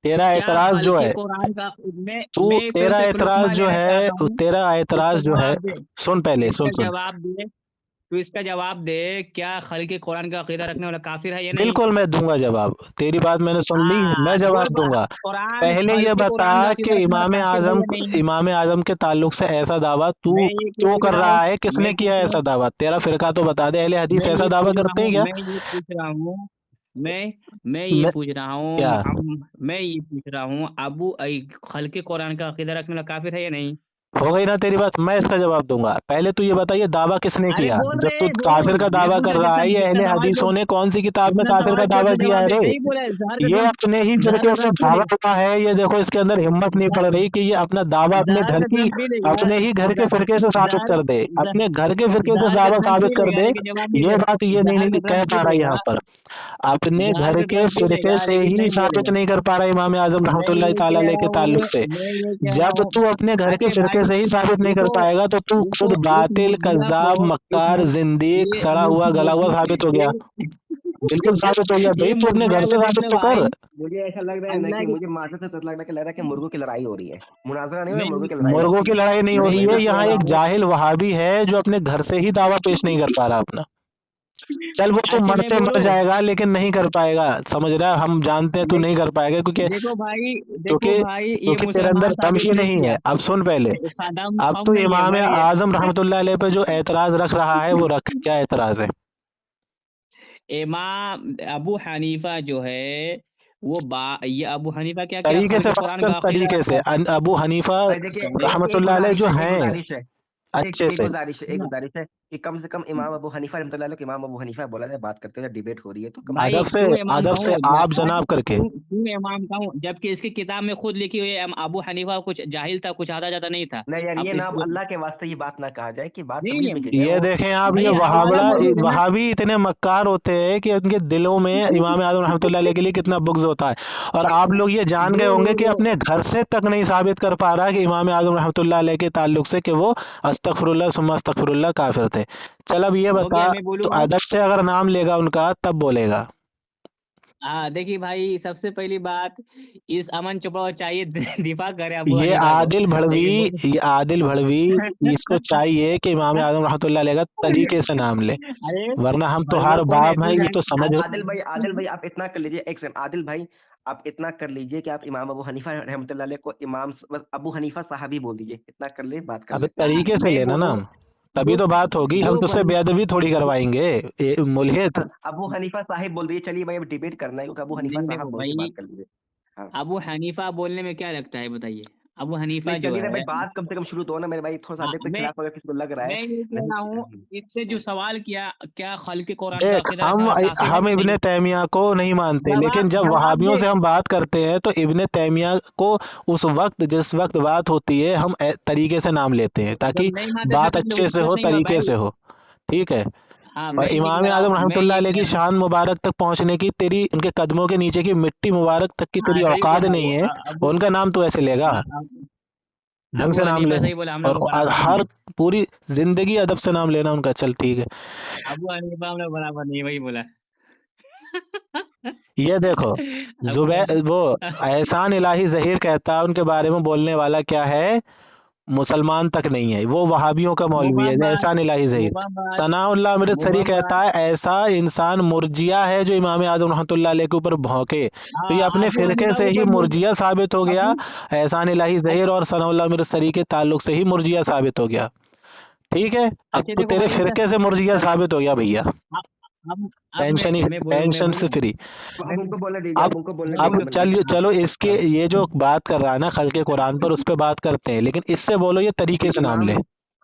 तेरा क्या एतराज जो खल्के है, कुरान का, तू मैं तेरे तेरा से एक एतराज लुकमा जो लेना चाहता है, हूँ, तेरा इसका एतराज जो है, जवाब दे, सुन पहले, इसका सुन सुन। जवाब दे, तू इसका जवाब दे, क्या खल्के कुरान का अकीदा रखने वाला काफिर है या नहीं? बिल्कुल मैं दूंगा जवाब, तेरी बात मैंने सुन ली, मैं बोल जवाब दूंगा। कुरान, पहले ये खल्के बता कुरान का कि अकीदा रखने वाला काफिर है या नहीं? इमाम आजम के ताल्लुक से ऐसा दावा तू मैं ये क्यों पूछ कर रहा हूँ, रहा है, किसने मैं किया पूछ है रहा ऐसा हूँ, दावा? तेरा फिरका तो बता दे, अहले हदीस ऐसा दावा करते हैं क्या? मैं ये पूछ रहा हूँ, मैं मैं पूछ रहा हूँ, क्या? मैं ये पूछ रहा हूँ, खल्के कुरान का अकीदा रखने वाला काफिर है या नहीं? हो गई ना तेरी बात, मैं इसका जवाब दूंगा। पहले तू ये बता, ये दावा किसने अरे किया? बोल जब तू रहे काफिर बोल, का मैं दावा पूछ कर रहा, रहा है, ये जितना अहले सवाल हदीसों ने कौन सी किताब में काफिर का दावा पूछे किया जवाब है दे, रे? सही बोला है, ये अपने ही फिरके से भागा हुआ है, ये देखो इसके अंदर हिम्मत नहीं पड़ रही कि ये अपना दावा अपने घर की, अपने ही घर के फिरके से साबित कर दे, अपने घर के फिरके से दार का दावा दर्द साबित भी कर लेगा दे। लेकिन जवाब नहीं ये देगा, बात ये दार नहीं का कह दर्द पा भी रहा है लेगा, यहाँ पर। अपने दार घर का के दर्द भी फिरके लेगा से लेकिन ही नहीं साबित बोलेगा। नहीं कर पा रहा इमाम आजम मैं रहमतुल्लाह ये ताला कह अलैह रहा के ताल्लुक हूँ, से। मैं ये कह रहा जब हूँ, तू अपने घर के अच्छे फिरके भाई, से ही साबित नहीं कर देखो पाएगा तो तू देखो खुद एक बातिल, मुर्गिया कज्जाब, को, मक्कार, जिंदीक, सड़ा हुआ, गला हुआ साबित हो गया। बिल्कुल साबित हो गया भाई, ये तू अपने घर मैं से बोल साबित रहा तो कर। भाई भाई, मुझे ऐसा लग रहा है ना अल्लाह कि की, मुझे माजरत से लग रहा है कि मुर्गों की लड़ाई हो रही है। मुनाजरा नहीं हो रहा, मैं मुर्गों की लड़ाई हो मुर्गों रही की है। लड़ाई नहीं हो मैं रही ये है, कह यहाँ रहा एक हूँ, जाहिल वहाबी है जो अपने घर से ही दावा पेश नहीं कर पा रहा अपना। चल वो तो अच्छा मैं मरते मर बोलूं, जाएगा लेकिन नहीं कर पाएगा, समझ रहा है, हम जानते हैं तू नहीं कर पाएगा, क्योंकि देखो भाई, क्योंकि ये क्योंकि तेरे अंदर मुसलमान दम साबित ही नहीं नहीं किया, है। अब सुन पहले, सादम अब हम तू नहीं है, इमाम मर आजम गया। रहमतुल्लाह अलैह पे जो एतराज रख रहा है वो रख, क्या एतराज है? इमाम अबू हनीफा जो है, ये अबू हनीफा क्या क्या तरीके से खल्के बात कुरान कर, का अकीदा तरीके रखता से। है? अबू हनीफा भाई देखिए एक रहमतुल्लाह अलैह गुजारिश जो है, एक हैं गुजारिश है, अच्छे से। एक गुजारिश है कि कम से कम इमाम अबू हनीफा रहमतुल्लाह अलैह को इमाम अबू हनीफा बोला जाए, बात करते हैं, डिबेट हो रही है तो कम से भाई कम। क्यों इमाम अदब से कहूँ, आप जनाब करके। क्यों इमाम कहूँ, जबकि इसकी किताब में खुद लिखी हुई है अबू हनीफा कुछ जाहिल था, कुछ आधा ज्यादा नहीं था। नहीं यार, ये अब ना इसको अल्लाह के वास्ते ये बात ना कहा जाए, कि बात समझ नहीं, में की जाए ये वो। देखें आप, ये भाई हवाला मौजूद है ना, वहाबी इतने मक्कार होते हैं कि उनके दिलों में इमाम आजम रहमतुल्लाह अलैह के लिए कितना बुग़्ज़ होता है। और आप लोग ये जान गए होंगे कि अपने घर से तक नहीं साबित कर पा रहा कि इमाम आजम रहमतुल्लाह अलैह के ताल्लुक से कि वो अस्तगफिरुल्लाह सुम्मा अस्तगफिरुल्लाह काफिर थे। चल अब ये हो बता, गया, मैं बोलूँ तो अब। अदब से अगर नाम लेगा उनका तब बोलेगा। देखिए भाई, सबसे पहली बात, इस अमन चोपड़ा को चाहिए दिफा करे अबू हनीफा को, लेकिन वो ये आदिल भड़वी इसको चाहिए कि इमाम आजम रहमतुल्लाह अलैह का तरीके से नाम ले, अरे वरना हम तो भाई वो हर कौन है, बाप तू हैं, ये जान, तो समझ। आदिल भाई आप इतना कर लीजिए, एक सेकंड आदिल भाई, आप इतना कर लीजिए कि आप इमाम अबू हनीफा रहमतुल्लाह अलैह को इमाम बस अबू हनीफा साहब ही बोल दीजिए, इतना कर ले, बात कर अबे लेते हैं। तरीके से मैं लेना बोलूँ, नाम, तभी तो बात होगी, हम जो तुझसे बंद बेअदबी थोड़ी करवाएंगे। मुल्हिद। अबू हनीफा साहिब बोल दीजिए, चलिए भाई अब डिबेट करना है, क्योंकि अबू हनीफा नहीं, साहब देखो बोल के भाई, बात कर लीजिए। हाँ अबू हनीफा बोलने में क्या लगता है बताइए? अबू हनीफा नहीं जो चलिए ना भाई, है, बात कम से कम शुरू तो हो ना मेरे भाई, थोड़ा सा हाँ, अदब के खिलाफ अगर किसी को लग रहा है। मैं ये कह नहीं रहा हूँ, इससे जो सवाल किया, क्या खल्के कुरान का देख, अकीदा रखने वाला काफिर है हम या नहीं? इब्ने तैमिया को नहीं मानते, लेकिन जब जवाब वहाबियों दे, से हम बात करते हैं तो इब्ने तैमिया को उस वक्त, जिस वक्त बात होती है, तरीके से नाम लेते हैं ताकि जब नहीं मानते बात तब तो अच्छे से इज्जत हो, नहीं हुआ तरीके भाई। से हो। ठीक है। हाँ और मैं लिख इमाम रहा आजम हूँ, मैं रहमतुल्लाह ये अलैह की कह रहा हूँ। शान मुबारक तक पहुंचने की तेरी, उनके कदमों के नीचे की मिट्टी मुबारक तक की हाँ तेरी सही औकात बोला नहीं वो है, अबू उनका नाम तू ऐसे लेगा? ढंग अबू से नाम ले। हनीफा सही बोला, हम और लोग बराबर नहीं हर है। पूरी जिंदगी अदब से नाम लेना उनका। चल ठीक है। अबू हनीफा हम लोग बराबर नहीं, वही बोला। ये देखो, अबू जुबैर वो एहसान इलाही जहीर कहता है उनके बारे में बोलने वाला क्या है, मुसलमान तक नहीं है, वो वहाबियों का मौलवी है मुबाबात एहसान इलाही जहीर। मुबाबात सनाउल्लाह अमृतसरी कहता मुबाबात है ऐसा इंसान मुर्जिया है जो इमाम आजम रहमतुल्लाह अलैह के ऊपर भौंके। तो ये हाँ अपने अबू फिरके हनीफा से के ही ऊपर मुर्जिया साबित हो गया, अबू एहसान इलाही जहीर और सनाउल्लाह अमृतसरी के ताल्लुक से ही मुर्जिया साबित हो गया। ठीक है, अब अच्छा तो देखो तेरे भाई, फिरके से मुर्जिया साबित हो गया भैया। अब अब टेंशन ही, मैं टेंशन से बोलूँ। फ्री। अब मैं उनको बोलने दीजिए, अब अब उनको बोलने मैं दीजिए अब बोलूँ। अमन भाई। चल हाँ चलो इसके, हाँ ये जो बात कर रहा है ना खल्के कुरान पर, उस पे बात करते हैं, लेकिन इससे बोलो ये तरीके से नाम इमाम, ले।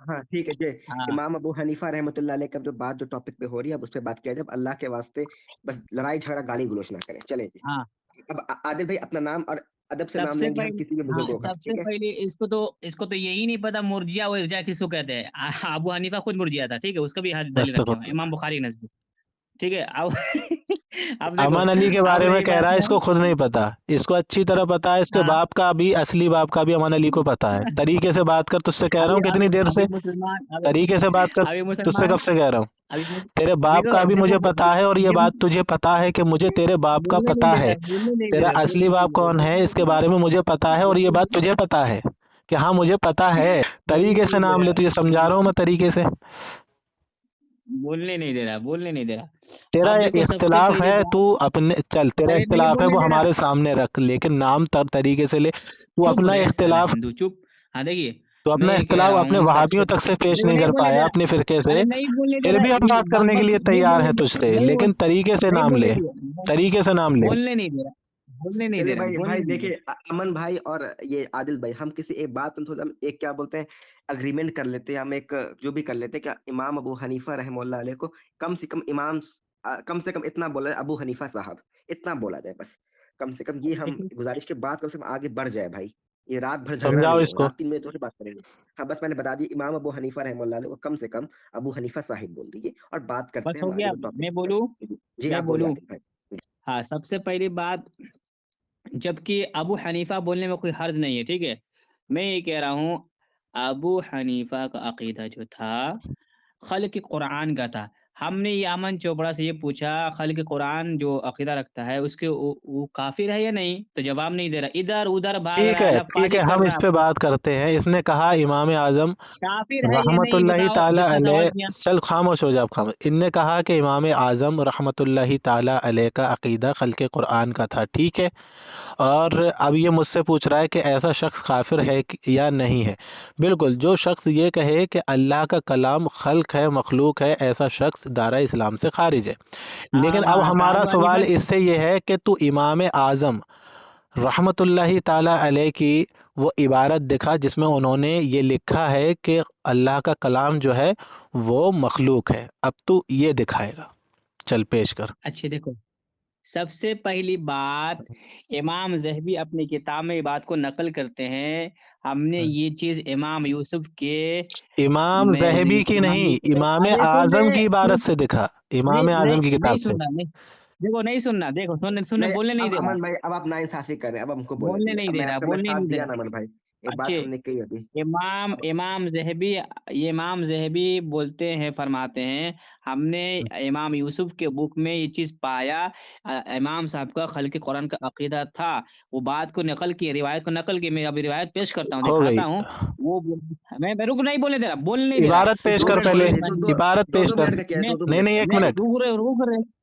हाँ ठीक है जी। हाँ इमाम अबू हनीफा रहमतुल्लाह अलैह का जो बात जो टॉपिक पे हो रही है, अब उस पे बात किया जाए। अब अल्लाह के वास्ते बस लड़ाई झगड़ा गाली गलौज ना करें, चले जी। हाँ अब आदिल भाई अपना नाम और अदब से नाम सबसे लेंगे हम पहले किसी भी हाँ बुजुर्गों का, सबसे ठीक है। पहले इसको तो यही नहीं पता मुर्जिया और इर्जा किसको कहते हैं। अबू हनीफा खुद मुर्जिया था, ठीक है, उसका भी हाथ दलील रखे हुए हैं, अस्तगफुरुल्लाह। इमाम बुखारी की नजदीक। ठीक है अब अब देखो, अमन अली के अब बारे में रही कह बात रहा है है। इसको खुद नहीं पता, इसको अच्छी तरह पता है, इसके हाँ बाप का भी, असली बाप का भी अमन अली को पता है। तरीके से बात कर, तुझसे कह रहा अभी हूँ कितनी अभी देर अभी से, मुसलमान तरीके से बात कर, अभी तुझसे कब मुसलमान से कह रहा हूँ। अभी तेरे बाप देखो का भी देखो मुझे पता है, और ये ये बात तुझे पता है कि मुझे तेरे बाप का बोलने नहीं पता दे है। रहा, बोलने नहीं दे तेरा रहा, असली बाप कौन है इसके बोलने बारे में मुझे पता है, और ये बात तुझे पता है कि हाँ मुझे पता है। तरीके से नहीं दे नाम ले, तुझे समझा रहा हूँ मैं तरीके से। बोलने नहीं दे रहा, बोलने नहीं दे रहा। तेरा अब देखो सबसे इख्तिलाफ पहली है, बात, तू अपने, चल तेरा अरे नहीं इख्तिलाफ है बोलने वो दे रहा। हमारे सामने रख, लेकिन नाम तर तरीके से ले। तू चुप अपना रहे साला इख्तिलाफ, हिंदू, चुप। हाँ देखिए, तो मैं अपना ये कह इख्तिलाफ रहा अपने हूँ वहाबियों सबसे, तक से पेश देखो नहीं नहीं कर बोलने दे पाया रहा, अपने फिरके से, अरे नहीं बोलने दे फिर रहा, भी हम बात करने के बस लिए नहीं तैयार बोलने हैं तुझसे, नहीं लेकिन तरीके से नहीं नाम बोलने ले, दिया, तरीके से नाम ले। बोलने नहीं दे रहा, बोलने नहीं चलिए दे रहा, भाई, बोलने भाई नहीं दे देखिए अमन भाई और ये आदिल भाई, हम किसी एक बात पर थोड़ा हम एक क्या बोलते हैं, अग्रीमेंट कर लेते हैं, हम एक जो भी कर लेते हैं क्या, इमाम अबू हनीफा रहमतुल्लाह अलैह को कम से कम कम से कम इतना बोला जाए, अबू हनीफा साहब इतना बोला जाए बस। कम से कम ये हम रहा। गुजारिश के बाद कम से कम आगे बढ़ जाए भाई। ये रात भर झगड़ा समझाओ नहीं होगा, इसको। रात 3 बजे तो बात करेंगे। हाँ बस मैंने बता दी, इमाम अबू हनीफा रहमतुल्लाह अलैह को कम से कम अबू हनीफा साहिब बोल दीजिए, और बात करते बस हैं हो हम आगे गया, के टॉपिक मैं पर। बोलूं, जी मैं आप बोलिए बोलूं। आदिल भाई। हाँ सबसे पहली बात, जबकि अबू हनीफा बोलने में कोई हर्ज नहीं है, ठीक है। मैं ये कह रहा हूँ, अबू हनीफा का अकीदा जो था खल्क़ कुरान का था। हमने ये अमन चोपड़ा से ये पूछा, खल्क़ कुरान जो अकीदा रखता है उसके वो काफिर है या नहीं, तो जवाब नहीं दे रहा, इधर उधर भाग ठीक रहा है, है ठीक लफाजी है, कर हम इस रहा पे है। बात करते हैं। इसने कहा इमाम आजम काफिर है या नहीं रहमतुल्लाहि बताओ, ताला जितना अलैह, सवाल किया। चल खामोश हो जा अब, खामोश। इनने कहा कि इमाम आजम रहमतुल्लाहि ताला अलैह का अकीदा खल्क़े कुरान का था, ठीक है। और अब ये मुझसे पूछ रहा है कि ऐसा शख्स काफिर है या नहीं है। बिल्कुल, जो शख्स ये कहे कि अल्लाह का कलाम खल्क है, मखलूक है, ऐसा शख्स दायरा इस्लाम से खारिज है। लेकिन अब हाँ तो हमारा अबू हनीफा, सवाल इससे ये है कि तू इमाम आजम रहमतुल्लाहि ताला अलैह की वो इबारत दिखा जिसमें उन्होंने ये लिखा है कि अल्लाह का कलाम जो है वो मखलूक है। अब तू ये दिखाएगा, चल पेश कर। अच्छे देखो, सबसे पहली बात, इमाम ज़हबी अपनी किताब में ये बात को नकल करते हैं। हमने ये चीज़ इमाम यूसुफ के इमाम में जहबी की इमाम नहीं, यूसुफ, इमाम अरे सुन ले, आजम की इबारत सुन, से दिखा, नहीं इमाम नहीं आजम की नहीं किताब से। सुनना, नहीं देखो, नहीं सुनना, देखो सुनने सुनने नहीं, बोलने नहीं अब दे रहा, अमन भाई अब आप नाइंसाफी कर रहे हैं, अब हमको बोलने बोलने दीजिए। नहीं अब दे रहा, मैं बोलने साथ नहीं दे दिया ना रहा। अमन भाई, एक बात अच्छे, हमने कही अभी। अब इमाम ज़हबी, ये इमाम ज़हबी बोलते हैं, फरमाते हैं, हमने इमाम यूसुफ के बुक में ये चीज़ पाया, इमाम साहब का खल्क़ कुरान का अकीदा था। वो बात को नकल की, रिवायत को नकल की, मैं अभी रिवायत पेश करता हूँ, हो गई, दिखाता हूँ। वो मैं रुक, नहीं बोलने दे रहा, बोलने नहीं दे रहा। इबारत पेश दो कर मिनट पहले, बोलने दीजिए, इबारत पेश दो कर। मिनट का क्या है, मैं दो नहीं मिनट नहीं, का। एक मैं मिनट,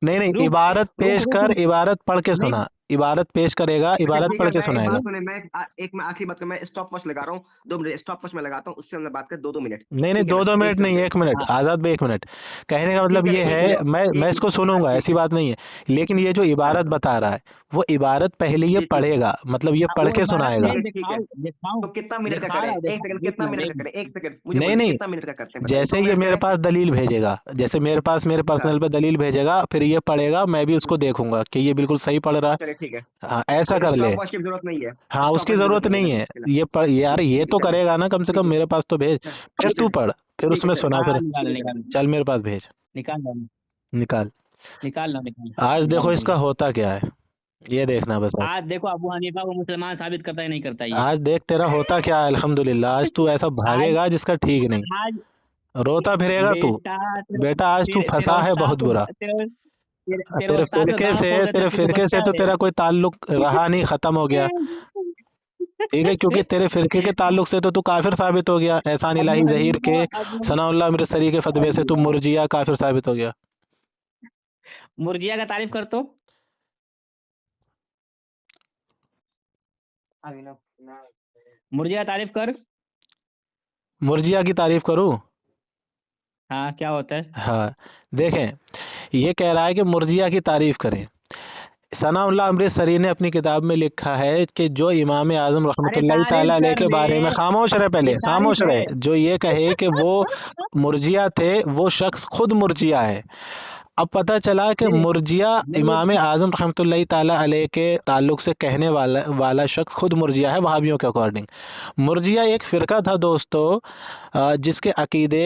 नहीं नहीं, रुक इबारत पेश रुक कर, रुक इबारत पढ़ के नहीं सुना, इबारत पेश करेगा, अच्छा इबारत ठीक पढ़ है, के मैं एक सुनाएगा। बात सुने, मैं आखिरी बात कर, मैं स्टॉप वॉच लगा रहा हूँ, 2 मिनट स्टॉप वॉच में लगाता हूँ, उससे हमने बात कर 2 2 मिनट। नहीं नहीं, ठीक है दो ना, दो एक मिनट सेकंड नहीं, में। 1 मिनट, हाँ आजाद भाई 1 मिनट। कहने का मतलब ठीक है, ये एक है, मिनट, मैं एक इसको हाँ सुनूंगा, ठीक ऐसी है। बात नहीं है, लेकिन ये जो हाँ इबारत हाँ बता रहा है वो इबारत पहले ये जी ठीक है। पढ़ेगा, मतलब ये हाँ, पढ़ वो के इबारत सुनाएगा। मैं ठीक है। दिखाऊं दिखाऊं तो कितना मिनट का दिखा करें, रहा हूँ, एक देखा, सेकंड, एक कितना मिनट, मिनट एक का मिनट। करें, एक सेकंड मुझे नहीं बोलिए नहीं, कितना मिनट का करते हैं, बताइए, जैसे 2 ये मिनट मेरे करें। पास दलील भेजेगा, जैसे मेरे पास मेरे हाँ पर्सनल पे दलील भेजेगा, फिर ये पढ़ेगा, मैं भी उसको देखूंगा कि ये बिल्कुल सही पढ़ रहा है। चलिए ठीक है। हाँ ऐसा तो कर ले। स्टॉप वॉच की जरूरत नहीं है, हाँ स्टॉप उसकी वॉच की जरूरत जरूरत नहीं है ना नहीं अभी है, फिलहाल। ये पढ़, यार ये ठीक है तो चलिए। करेगा ना, कम से ठीक कम है। मेरे पास तो भेज। हाँ, फिर तू चलिए। पढ़, फिर ठीक है उसमें चल सुना, हाँ फिर निकाल ठीक है निकाल चल मेरे पास भेज, निकाल लो, निकाल। निकाल लो, निकाल आज देखो निकाल इसका दो। होता क्या है, ये देखना बस आज। आज देखो अबू हनीफा को मुसलमान साबित करता है नहीं करता ये। आज देख तेरा होता क्या है, अल्हम्दुलिल्लाह। आज तू ऐसा आज भागेगा जिसका ठीक नहीं, आज रोता फिरेगा तू। बेटा तेरा बेटा आज तू तेरा फंसा है उस्ताद बहुत तो बुरा। तेरे उस्ताद तो गांड फोड़ देते, तेरे तू तो फिरके से बच्चा तो है। तेरा कोई ताल्लुक रहा नहीं, खत्म हो गया। ठीक है, क्योंकि तेरे फिरके के ताल्लुक से तो तू काफिर साबित हो गया। एहसान अबू इलाही जहीर हनीफा के अबू सनाउल्लाह अमृतसरी के फतवे से तू मुर्जिया काफिर साबित हो गया। मुर्जिया का तारीफ कर तो। मुर्जिया का तारीफ कर। मुर्जिया की तारीफ करूं? हाँ क्या होता है? हाँ, देखें, ये कह रहा है कि मुर्जिया की तारीफ करें। सनाउल्लाह अमृतसरी ने अपनी किताब में लिखा है कि जो इमाम आजम अरे रहमतुल्लाहि तारीफ ताला अलैह कर के दे, बारे में, खामोश रहे, ये पहले तारीफ खामोश है। रहे, जो ये कहे कि वो मुर्जिया थे, वो शख्स खुद मुर्जिया है। अब पता चला कि नहीं मुर्जिया नहीं इमाम आजम रहमतुल्लाहि ताला अलैह के ताल्लुक से कहने वाला शख्स खुद मुर्जिया है, वहाबियों के अकॉर्डिंग। मुर्जिया एक फ़िरका था दोस्तों, जिसके अकीदे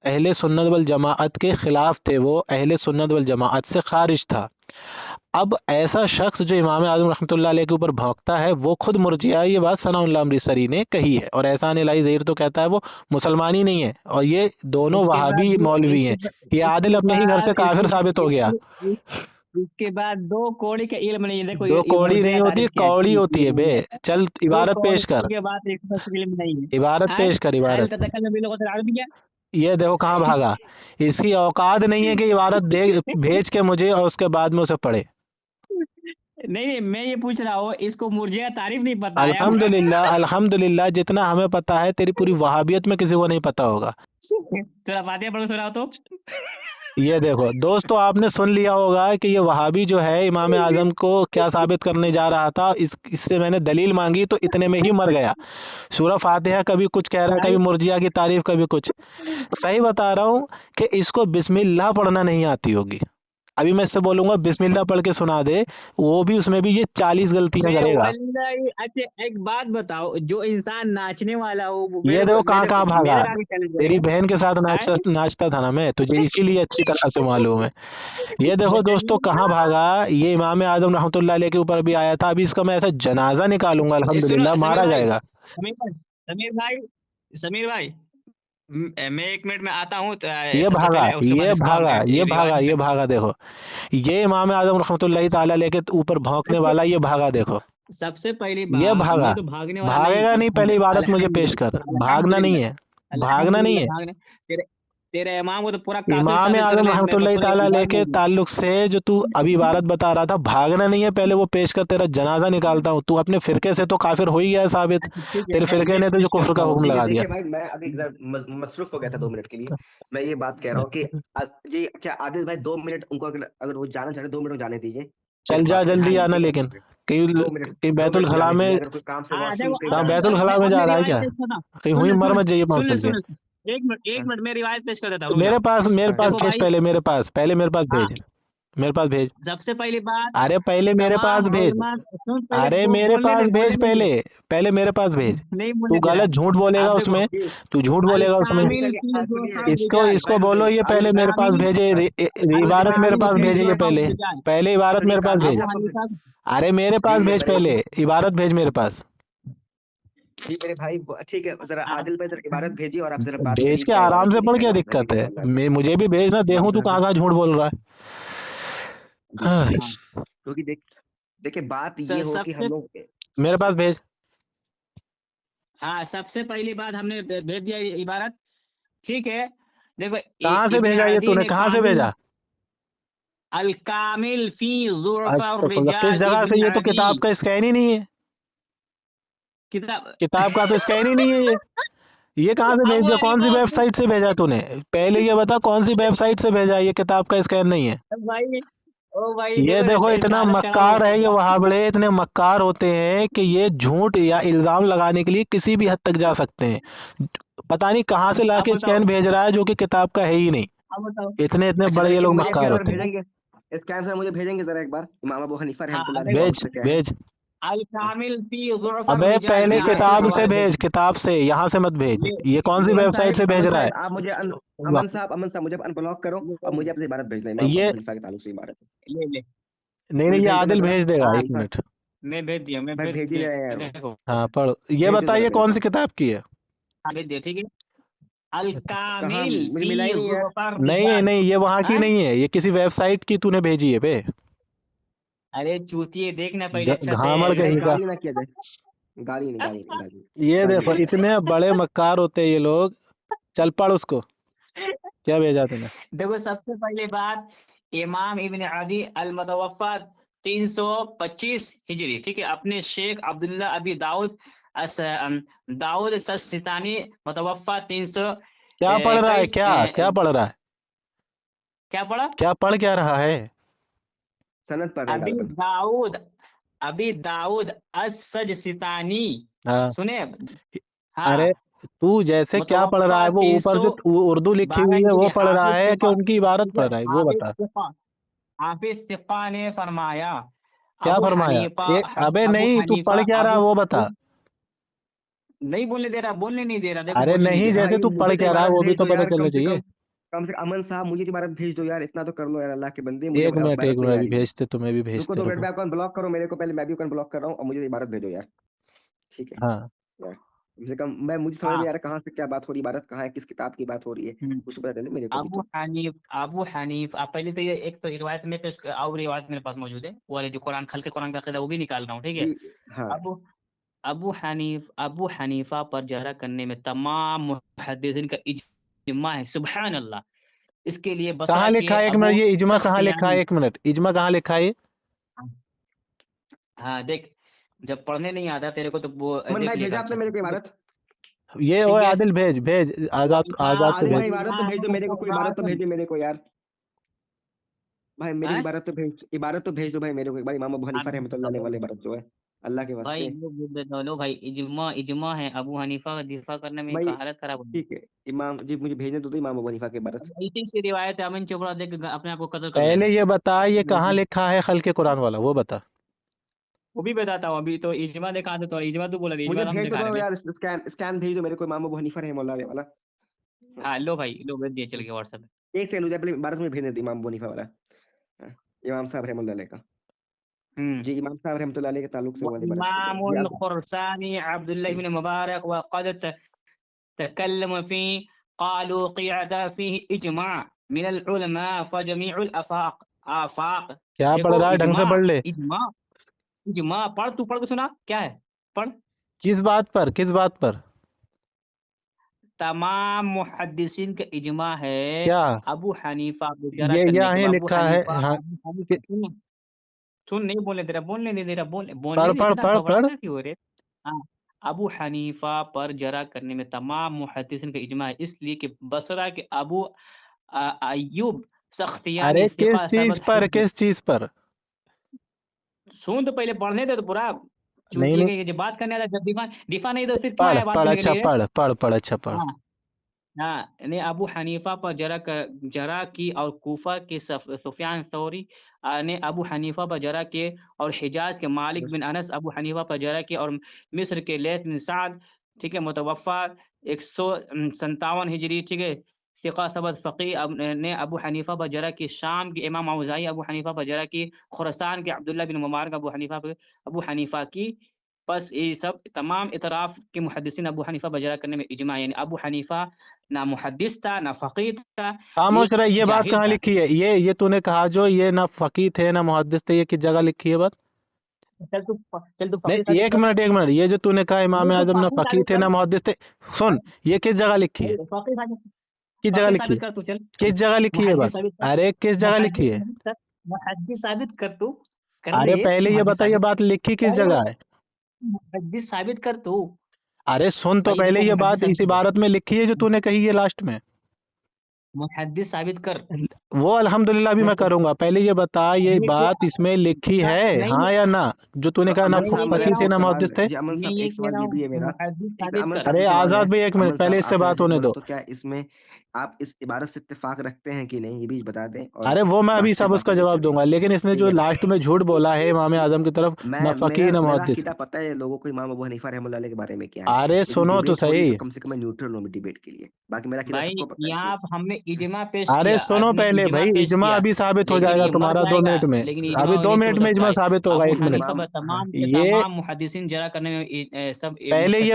अहले सुन्नत वल जमाअत के खिलाफ थे, वो अहले सुन्नत वल जमाअत से खारिज था। अब ऐसा शख्स जो इमाम आजम रहमतुल्लाह अलैह के ऊपर भौंकता है, वो खुद मुर्जिया है। ये बात सनाउल्लाह अमृतसरी ने कही है। और एहसान इलाही ज़हीर तो कहता है वो मुसलमान ही नहीं है, और ये दोनों इसके बाद वहाबी मौलवी हैं। ये आदिल इसके अपने ही घर से बाद काफिर साबित हो गया। इसके बाद दो कौड़ी का इल्म नहीं है। देखो दो ये कौड़ी मुर्जिया नहीं का होती, तारीफ किया है, कौड़ी होती है बे। चल दो इबारत कौड़ी पेश कर, के बाद एक इल्म नहीं है। इबारत हाँ? पेश कर, हल इबारत। ततकल्लम बिलुगतिल अरबिय्या। ये देखो कहाँ भागा। इसकी औकात नहीं है कि इबारत दे भेज के मुझे और उसके बाद में उसे पढ़े। नहीं नहीं मैं ये पूछ रहा हूँ, इसको मुर्जिया का तारीफ नहीं पता है। अल्हम्दुलिल्लाह, अल्हम्दुलिल्लाह, जितना हमें पता है तेरी पूरी वहाबियत में किसी को नहीं पता होगा। सूरह फातिहा पढ़ो, सुनाओ तो। ये देखो दोस्तों, आपने सुन लिया होगा कि ये वहाबी जो है इमाम आजम को क्या साबित करने जा रहा था। इससे मैंने दलील मांगी तो इतने में ही मर गया। सूरह फातिहा कभी कुछ कह रहा है, कभी मुर्जिया की तारीफ, कभी कुछ। सही बता रहा हूँ कि इसको बिस्मिल्लाह पढ़ना नहीं आती होगी। अभी मैं इससे बोलूंगा बिस्मिल्लाह पढ़ के सुना दे, वो भी, उसमें भी ये 40 गलतियां करेगा। अच्छा एक बात बताओ, जो इंसान नाचने वाला हो वो ये मेरे देखो कहाँ मेरे कहाँ भागा। मेरे आगे चैलेंज तेरी करेगा। बहन के साथ हैं? नाचता था ना मैं, तुझे इसीलिए अच्छी तरह से मालूम है। ये देखो दोस्तों कहाँ भागा। ये इमाम आजम रहमतुल्लाह अलैह के ऊपर भी आया था। अभी इसका मैं ऐसा जनाजा निकालूंगा, सुनो अल्हम्दुलिल्लाह, समीर मारा भाई, जाएगा। समीर भाई मैं 1 मिनट में आता हूँ। तो ये सबसे भागा, पहले उसके बाद ये इसका हम भागा, ये भागा, रिवाज ये भागा। देखो ये इमाम आजम रहमतुल्लाह ताला अलैह के ऊपर भौंकने वाला, ये भागा। देखो सबसे पहली ये बात, भागा। मैं तो भागने वाला नहीं। भागेगा नहीं, पहले इबारत मुझे पेश कर। भागना नहीं अल्हम्दुलिल्लाह, है, भागना नहीं है। भागने तेरे तेरे इमाम को तो पूरा काफिर इमाम साबित कर आजम ले, मेरे को रहमतुल्लाह पूरे ताला अलैह इबारत के में। ताल्लुक से जो तू अभी इबारत बता रहा था, भागना नहीं है, पहले वो पेश कर, तेरा जनाजा निकालता हूँ। तू अपने फिरके से तो काफिर हो ही गया साबित। ठीक है तेरे फिरके मैं ने तुझे पेश कुफ्र करता का हूँ। हुक्म ठीक है लगा दिया। देखिए भाई, मैं अभी मसरूफ हो गया था 2 मिनट के लिए। मैं ये बात कह रहा हूँ कि ये क्या आदिल भाई 2 मिनट उनको अगर वो जाना चाहते 2 मिनट जाने दीजिए। चल फिर जा, बात जल्दी करेंगे, आना, ठीक है? लेकिन कहीं 2 मिनट कहीं 2 बैतुल मिनट खला जाने में, दीजिए, अगर कोई काम से हाँ वॉशरूम देखो, कहीं कहाँ जाना बैतुल चाहता खला है। में जा मैं रहा है रिवायत क्या? पेश करता हूँ। कहीं सुन हुई ले मर सुन मत जाइए सुन बात ले सुन सुन के। ले एक हाँ, मिनट मैं रिवायत पेश कर देता हूँ, रुक जाओ। मेरे पास देखो भेज, भाई, पहले मेरे पास हाँ भेज, मेरे पास भेज। सबसे पहली बात, अरे पहले मेरे तमाम पास भेज। उलमा सुन, पहले अरे मेरे बोलने पास दे, भेज, बोलने नहीं दे, पहले मेरे पास भेज। नहीं तू बोलने दे रहा गलत झूठ है। बोलेगा आप देखो, उसमें, तू झूठ अल बोलेगा उसमें। कामिल फी सुनिए इसको रिजाल, इसको भाई बोलो, सुनिए ये अल पहले आदिल मेरे पास कामिल भेजे। हाँ, अल इबारत मेरे कामिल पास फी भेजे, ये पहले रिजाल। पहले इबारत मेरे पास निकाल भेज। अबू अच्छा हनीफा, अरे मेरे पास भेज, मेरे पहले इबारत भेज मेरे पास। जी मेरे भाई ठीक है, जरा हाँ, आदिल भाई जरा इबारत भेजिए और आप जरा बात भेज करिए के क्या आराम इबारत से में पढ़, लिखा है क्या मोहम्मद दिक्कत नबी है? सल्लल्लाहु अलैहि मैं मुझे भी भेजना, वसल्लम। देखूं तू कहाँ कहाँ झूठ बोल रहा है। जी हाँ, हाँ। क्योंकि देखिए बात ये हो कि हम सबसे, लोग मेरे पास भेज। हाँ सबसे पहली बात हमने भेज दिया इबारत, ठीक है। देखो कहाँ से इब्ने भेजा ये अदी तूने, ने कहाँ से कामिल, भेजा? अल कामिल फी ज़ुअफ़ अस्तगफुरुल्लाह, किस रिजाल जगह से? इब्न ये तो अदी किताब का स्कैन ही नहीं है। किताब। किताब का तो स्कैन ही नहीं है ये कहाँ से भेज अबू दिया? कौन सी हनीफा वेबसाइट से भेजा तूने? पहले ये बता, कौन सी वेबसाइट से भेजा? ये किताब का स्कैन नहीं है। भाई, ओ भाई ये देखो देखो इतना इबादत कर रहा हूँ। मक्कार है ये वहाबड़े, इतने मक्कार होते हैं कि ये झूठ या इल्जाम लगाने के लिए किसी भी हद तक जा सकते हैं। पता नहीं कहाँ से अब लाके बताओ, स्कैन भेज रहा है जो कि किताब का है ही नहीं। अब बताओ। इतने इतने अच्छा बड़े जरा ये लोग एक मक्कार स्कैन सर होते हैं। भेजेंगे, स्कैन सर मुझे भेजेंगे जरा एक बार इमाम अबू हनीफा हाँ रहमतुल्लाह अलैह देखो, कौन भेज सा क्या है। भेज। अल कामिल फी ज़ुअफ़ अबे अर्रिजाल पहले में किताब से आसिफ भेज, किताब से, यहाँ से मत भेज। ये कौन सी ये वेबसाइट से भेज रहा है? आप मुझे वाह, अमन साहब मुझे अनब्लॉक करो ले और मुझे अपनी इबारत भेजना इमाम ये अबू हनीफा के ताल्लुक से इबारत है। ले ले नहीं मुझे नहीं, ये भेज देना आदिल जरा भेज देगा, हाँ एक हनीफा। मिनट। मैं भेज दिया मैं भाई भेज भेज ही रहे हैं, दिया देखो हाँ पढ़ो, ये भेज दो जरा बताइए मेरे कौन सी पास। किताब की है? भेज दिया ठीक है। अल कहाँ कामिल मुझे फी मिला ही नहीं यार। ज़ुअफ़ नहीं अर्रिजाल। नहीं, ये वहां की हाँ नहीं है, ये किसी वेबसाइट की तूने भेजी है बे। अरे चूतिए देखना पहले अच्छा से घामड़ भाई कहीं का। गाली ना किया जाए, गाली नहीं गाली नहीं गाली ये गाली देखो, नहीं। इतने बड़े मक्कार होते हैं ये लोग। चल पढ़ उसको, क्या भेजा तूने? देखो सबसे पहली बात, इमाम इब्न अदी अल मुतवफ़्फ़ा 325 हिजरी, ठीक है, अपने शेख अब्दुल्ला अबी दाऊद दाऊद सस्तानी मुतवफ़्फ़ा 300 क्या पढ़ रहा है? 21 क्या पढ़ रहा है? क्या पढ़ा? क्या पढ़ क्या रहा है? सनद पढ़ रहे हैं अबी गालिबन। दाऊद अबी दाऊद सजस्तानी, हाँ, सुने? अरे हाँ, तू जैसे क्या पढ़ रहा मुतवफ़्फ़ा है, वो ऊपर जो 312 उर्दू लिखी हुई है हिजरी, वो पढ़ रहा है कि उनकी इबारत ठीक है, पढ़ रहा है, वो बता। हाफिज सिक़ा ने फरमाया, क्या अबू फरमाया? हनीफा अबे अबू नहीं, तू हनीफा पढ़ क्या रहा है अबू वो बता। नहीं बोलने दे रहा, बोलने नहीं दे रहा, देखो अरे बोलने नहीं नहीं, दे रहा। जैसे भाई तू पढ़ मुझे तो क्या रहा है इबारत वो भी भेज तो दो पता यार, चलना चाहिए। कम से कम अमन साहब मुझे इबारत भेज दो यार, इतना तो कर लो यार, अल्लाह के बंदे मुझे एक मिनट इबारत नहीं आ अभी रही है। भेजते, तुम्हें भी रुको भेजते, 2 मिनट रुको। में अकाउंट ब्लॉक करो मेरे को, पहले मैं भी अकाउंट ब्लॉक कर रहा हूँ और मुझे इबारत भेजो यार, ठीक है हाँ यार। कम से कम मुझे समझ हाँ नहीं आ रहा कहाँ से क्या बात हो रही है, इबारत कहाँ है, किस किताब की बात हो रही है, हम्म। कुछ पता चले मेरे को भी तो। अबू हनीफ आप पहले तो ये एक तो रिवायत में पेश और रिवायत मेरे पास मौजूद है, वो वाले जो कुरान खल के कुरान का अकीदा वो भी निकाल रहा हूँ, ठीक है। जी हाँ। अबू अबू हनीफा पर जरा करने में तमाम मुहद्दिसीन का इज्मा है, सुभान अल्लाह। इसके लिए बसरा कहाँ के लिखा है? एक मिनट, अबू ये इजमा कहाँ लिखा है? सख्तियानी, एक मिनट, इजमा कहाँ लिखा है? हाँ देख, जब पढ़ने नहीं आता तेरे को तो वो अमन देख भाई लेगा भेजा आपने अच्छा मेरे से, को ठीक है। इबारत? ये ओए ठीक है, आदिल भेज भेज, आजाद आजाद को आदिल भेज। भाई इबारत तो भेज दो मेरे को, कोई इबारत तो भेज दो मेरे को यार। भाई मेरी हैं? इबारत तो भेज दो भाई मेरे को एक बार, इमाम अबू हनीफा रहमतुल्लाह अलैह वाले इबारत जो है, अल्लाह के भाई वास्ते। लो भाई, इज्मा है, अबू हनीफा का दिफा करने में भाई का हालत खराब हो गई। ठीक है, इमाम जी मुझे भेजने दो, इमाम अबू हनीफा की इबारत। इसी से रिवायत है, अमीन चोपड़ा देख के अपने आप को कत्ल कर पहले लेना। ये बता, ये कहाँ लिखा है खल के कुरान वाला, वो बता। वो भी बताता हूँ, अभी तो इज्मा दिखा दे, तो इज्मा तो बोला, मुझे इज्मा तो हम भेज दिखा दो रहे यार, स्कैन भेज दो मेरे को, इमाम अबू हनीफा रहमतुल्लाह अलैह वाला। हैं। हाँ लो भाई, लो भेज दिए, चल के व्हाट्सएप एक सेकंड मुझे पहले इबारत में भेजने दो, इमाम अबू हनीफा वाला। हाँ, इमाम साहब रहमतुल्लाह अलैह का। पे। जी इमाम साहब रहमतुल्लाह अलैह के ताल्लुक से वो वाली इबारत भेज दो जी इमामुल आप। खुरसानी अब्दुल्लाह इब्न मुबारक वक़द तकल्लम फी क़ालू क़िअदा फीही इज्मा मिनल उलमा फजमीउल आफाक। क्या पढ़ देखो रहा है? ढंग से इज्मा, पढ़ ले। इज्मा इज्मा पढ़, तू पढ़ के सुना क्या है, पढ़। किस बात पर, किस बात पर? तमाम मुहद्दिसीन का इज्मा है, क्या? अबू हनीफा को जरा ये करने के यहाँ बाद, लिखा है, हाँ। अबू हनीफा सुन, नहीं बोलने दे रहा, बोलने नहीं दे रहा, पढ़ बोलने दे, पढ़ इतना पढ़ पढ़। घबराता क्यों रे? हाँ, अबू हनीफा पर जरा करने में तमाम मुहद्दिसीन का इज्मा है, इसलिए कि बसरा के अबू अय्यूब सख्तियानी अरे किस सिका चीज सबत पर, हिफ्ज। किस चीज पर? सुन तो पहले, पढ़ने दे तो पूरा। नहीं चूतिए नहीं, के जो बात करने वाला, जब दिफा दिफा नहीं तो फिर क्यों पढ़ आया बात पढ़, करने के अच्छा लिए? पढ़ पढ़ पढ़, अच्छा पढ़। हाँ हाँ, ने अबू हनीफा पर जरा की और कूफा के सुफियान थौरी ने अबू हनीफा पर जरा के, और हिजाज के मालिक बिन अनस अबू हनीफा पर जरा के, और मिस्र के लैथ बिन साद, ठीक है, मुतवफ़ा 157 हिजरी, ठीक है, सिका सबत फ़क़ी ने अबू हनीफा पर जरा की, शाम के इमाम औज़ाई अबू हनीफा पर जरा की, खुरासान के अब्दुल्ला बिन मुबारक अबू हनीफा की। बस ये सब तमाम इतराफ़ के मुहद्दिसीन अबू हनीफा पर जरा करने में इज्मा, यानी अबू हनीफा ना मुहद्दिस था, ना फ़क़ीह था, खामोश एक रह, ये बात जाहिल कहाँ था। लिखी है? ये तूने कहा जो ये ना फकीह थे ना मुहद्दिस थे, ये किस जगह लिखी है बात? चल तू फ़क़ीह नहीं, साबित एक कर। मिनट एक मिनट, ये जो तूने कहा इमाम नहीं तू आजम ना फ़क़ीह फकीह साबित थे कर। ना मुहद्दिस थे, सुन, ये किस जगह लिखी है? नहीं, किस जगह फ़क़ीह लिखी है? साबित कर तू, चल। किस जगह लिखी है मुहद्दिस बात? साबित कर, अरे किस जगह लिखी है? मुहद्दिस साबित कर तू, कर अरे ले, पहले ये मुहद्दिस बता, ये साबित कर। बात लिखी किस पहले जगह है? मुहद्दिस साबित कर तू। अरे सुन तो, भाई पहले देखो ये मुहद्दिस बात साबित इस कर, इबारत में लिखी है जो तूने कही है लास्ट में। मुहद्दिस साबित कर। वो अल्हम्दुलिल्लाह भी मैं करूंगा। पहले ये बता, ये ये बात इसमें लिखी है नहीं, हाँ या ना? जो तूने तो कहा ना अमन मैं ये साहब कह फकीह रहा थे हूँ, ना सवाल मुहद्दिस थे। जी अमन मैं साहब ये एक कह सवाल रहा ये हूँ भी है मेरा। मुहद्दिस एक साबित अमन कर। साहब अरे एक सवाल है। आजाद भाई एक अमन मिनट, पहले साहब इससे आखिर बात से होने बोलो दो। तो क्या इसमें आप इस इबारत से इत्तेफाक रखते हैं कि नहीं, ये भी बता दें और अरे वो मैं अभी बात फिर सब उसका बाकी भी जवाब चलेगा। दूंगा, लेकिन इसने ठीक जो है भाई। लास्ट में झूठ बोला है इमाम आजम की तरफ, ना मैं फकीह मेरा ना मेरा मुहद्दिस। अकीदा पता है लोगों को इमाम अबू हनीफा रहमतुल्लाह अलैह के बारे में क्या है। अरे यदि सुनो तो डिबेट हो रही सही। तो कम से कम मैं न्यूट्रल हूँ डिबेट के लिए, बाकी मेरा अकीदा भाई सबको पता है यहाँ कि हमने इजमा पेश अरे किया, सुनो आपने पहले इजमा भाई, पेश इजमा किया, अभी साबित हो लेकिन जाएगा ये मर तुम्हारा 2 जाएगा, मिनट में। लेकिन इजमा अभी वो 2 नहीं मिनट तोड़ में सकता इजमा है। साबित होगा, अबू 1 मिनट। हनीफा इमाम पर तमाम के ये तमाम मुहद्दिसीन जरा करने में सब मुत्तफिक है, कोई पहले ये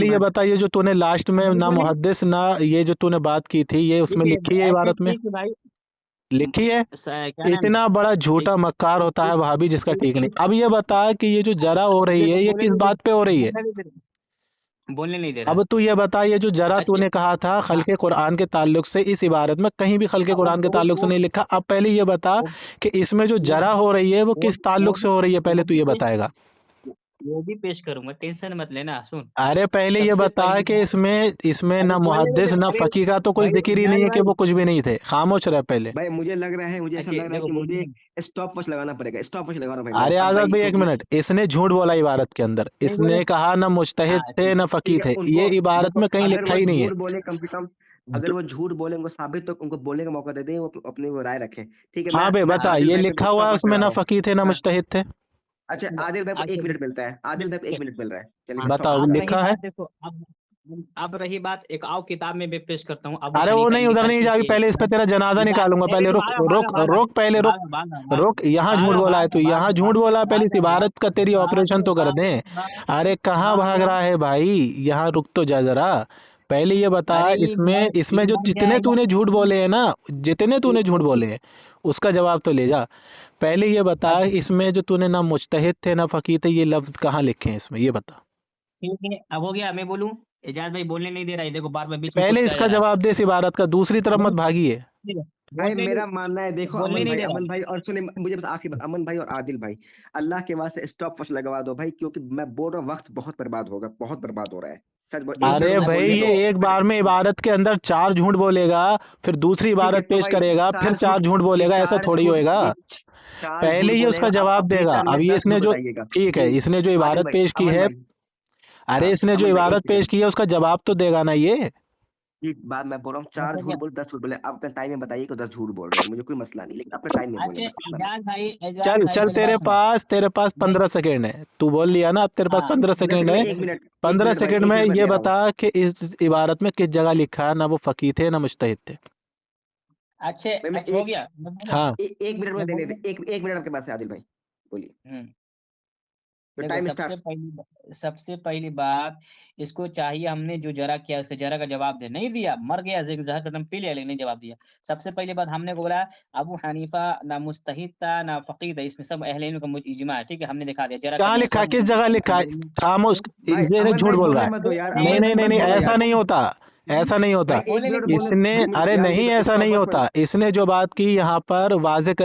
अमन बता, ये जो तूने लास्ट में भाई ना बोले। मुहद्दिस ना ये जो तूने बात की थी, ये उसमें ठीक लिखी है, है ऐसे इबारत में? ठीक है भाई। लिखी है? क्या नाम है? इतना बड़ा एक, झूठा मक्कार होता है एक, वहाबी जिसका एक, ठीक नहीं। एक, अब ये बता कि ये जो जरा हो रही देखो है ये बोले किस नहीं दे बात पे हो रही है? बोलने नहीं दे रहा, बोलने नहीं दे रहा। अब तू ये बता, ये जो जरा अच्छा, तूने कहा था हाँ, खल्के कुरान के ताल्लुक से, इस इबारत में कहीं भी खल्के वो कुरान के वो ताल्लुक से वो नहीं लिखा। अब पहले ये बता वो कि इसमें जो वो जरा हो रही है वो वो किस ताल्लुक से हो रही है, पहले वो तू भी ये पेश बताएगा। वो भी पेश करूंगा, टेंशन मत लेना। सुन, अरे पहले ये सबसे बता पहली कि बात, इसमें इसमें अरे ना बोलने नहीं मुहद्दिस दे, ना अरे फकीह का तो कोई भाई जिक्र ही इजाज नहीं है कि भाई, वो कुछ भी नहीं थे। खामोश रह पहले। भाई मुझे लग रहा है, मुझे ऐसा अच्छे लग रहा है देखो कि मुझे बोलने। स्टॉप वॉच लगाना पड़ेगा, स्टॉप वॉच लगा रहा हूँ भाई मैं अरे अब आजाद भाई, भाई एक क्योंकि मिनट, इसने झूठ बोला इबारत के अंदर। नहीं बोले, इसने कहा ना मुजतहिद हाँ थे ठीक ना फकीह ठीक है थे, उनको ये इबारत देखो, में कहीं अगर लिखा वो ही नहीं है। झूठ बोले कम से कम, अगर वो झूठ बोले उनको साबित, तो उनको बोलने का मौका दे दें, वो अपनी वो राय रखें। ठीक है, हाँ बे मैं बता, हाँ आदिल ये भाई पे लिखा हुआ स्टॉप है वॉच उसमें लगा ना रहा हूँ। फकीह थे ना हाँ, मुजतहिद थे? अच्छा आदिल भाई को अच्छा 1 मिनट मिलता है, आदिल भाई को 1 मिनट मिल रहा है, चलिए मैं हाँ, स्टॉप वॉच बताओ लगा अब रहा हूँ। रही लिखा है? बात, देखो अब रही बात, एक आओ किताब में भी पेश करता हूँ, अबू अरे वो हनीफा नहीं, ने उधर लिखा नहीं जा, अभी कीजिए पहले इस पे तेरा जनाजा निकालूंगा। नहीं पहले नहीं, रुक भागा भागा रुक भागा रुक, पहले रुक भागा भागा भागा रुक। यहाँ झूठ भागा बोला है भागा तू, यहाँ भागा झूठ बोला है। पहले इस भागा भागा इबारत का तेरी ऑपरेशन भागा तो कर दे। भागा अरे कहाँ भाग भागा। रहा है भाई? यहाँ रुक तो जा जरा। पहले ये बता, अरे इसमें इसमें ये जो मर जितने जाएगा। तूने झूठ बोले हैं ना, जितने तूने झूठ अच्छी, बोले हैं उसका जवाब तो ले जा। पहले ये बता, अच्छा इसमें जो तूने ना मुजतहिद थे ना फकीह थे, ये लफ्ज कहाँ लिखे हैं इसमें, ये बता। ठीक है, अब हो गया, मैं बोलूं? एजाज भाई बोलने नहीं दे रहा है, देखो बार बार बीच में पहले कूद के आ जा इसका रहा है। जवाब दे इस इबारत का, दूसरी तरफ मत बोल भागिए। ठीक है, भाई बोलने मेरा नहीं, मानना है, देखो बोलने नहीं दे रहा। अमन भाई और सुने, मुझे बस आखिरी बात, अमन भाई और आदिल भाई, अल्लाह के वास्ते स्टॉप वॉच लगवा दो भाई, क्योंकि मैं बोल रहा हूँ वक्त बहुत बर्बाद होगा, बहुत बर्बाद हो रहा है। सच बोल, 1 मिनट अरे उनको भाई, बोलने ये दो। एक बार में इबारत के अंदर 4 झूठ बोलेगा, फिर दूसरी ठीक है इबारत तो पेश भाई करेगा, फिर 4 झूठ ये बोलेगा, ऐसा 4 थोड़ी झूठ होएगा। ये 4 झूठ पहले ये उसका बोलेगा, आप जवाब अपनी देगा। टर्न में अब ये 10 इसने झूठ जो, बताइएगा। ठीक है, ठीक, इसने जो आदिल इबारत भाई, पेश की अमन है, भाई, अरे हाँ इसने जो अमन भाई 1 इबारत पेश सेकंड, की है उसका जवाब तो देगा ना ये। एक बात मैं बोल रहा हूँ, 4 हो झूठ गया। बोले 10 झूठ बोले, आप अपने टाइम में बताइए कि 10 झूठ बोल रहे हैं, मुझे कोई मसला नहीं, लेकिन अपने टाइम में बोले, अच्छा बस इतना बस। एजाज चल भाई चल, मेरी बात सुनो। तेरे पास नहीं, 15 सेकेंड है। तू बोल लिया ना, अब तेरे पास हाँ 15 15 सेकेंड सेकंड में है। 1 मिनट, 1 15 मिनट भाई, सेकेंड 1 में मिनट मैं ये दे रहा हूँ। बता कि इस इबारत में किस जगह लिखा है ना वो फकीह थे ना मुजतहिद थे। अच्छे भाई मैं अच्छा हो गया, मैं बोलूं? हाँ 1 मिनट में मैं देने बोलूं? दे, 1 मिनट आपके पास है आदिल भाई, बोलिए, तो देखो टाइम स्टार्ट। सबसे पहली बात, इसको चाहिए हमने जो जरा किया उसके जरा का जवाब दे, नहीं दिया, मर गया, जहर कदम पी लिया, लेकिन नहीं जवाब दिया। सबसे पहली बात हमने को बोला अबू हनीफा ना मुस्तहिद था ना फकीह था, इसमें सब अहले इल्म का इजमा है, ठीक है, हमने दिखा दिया जरा कहाँ करने में लिखा है, सब किस जगह लिखा है? खामोश, भाई ये अमन झूठ भाई बोल रहा बोलने है। मत दो यार, नहीं अमन भाई नहीं नहीं मत नहीं, बोलो ऐसा यार, नहीं होता, ऐसा नहीं भाई होता। 1 मिनट बोलने, इसने, अरे यार नहीं, मुझे ऐसा स्टॉप नहीं वॉच होता। इसने जो बात की यहाँ पर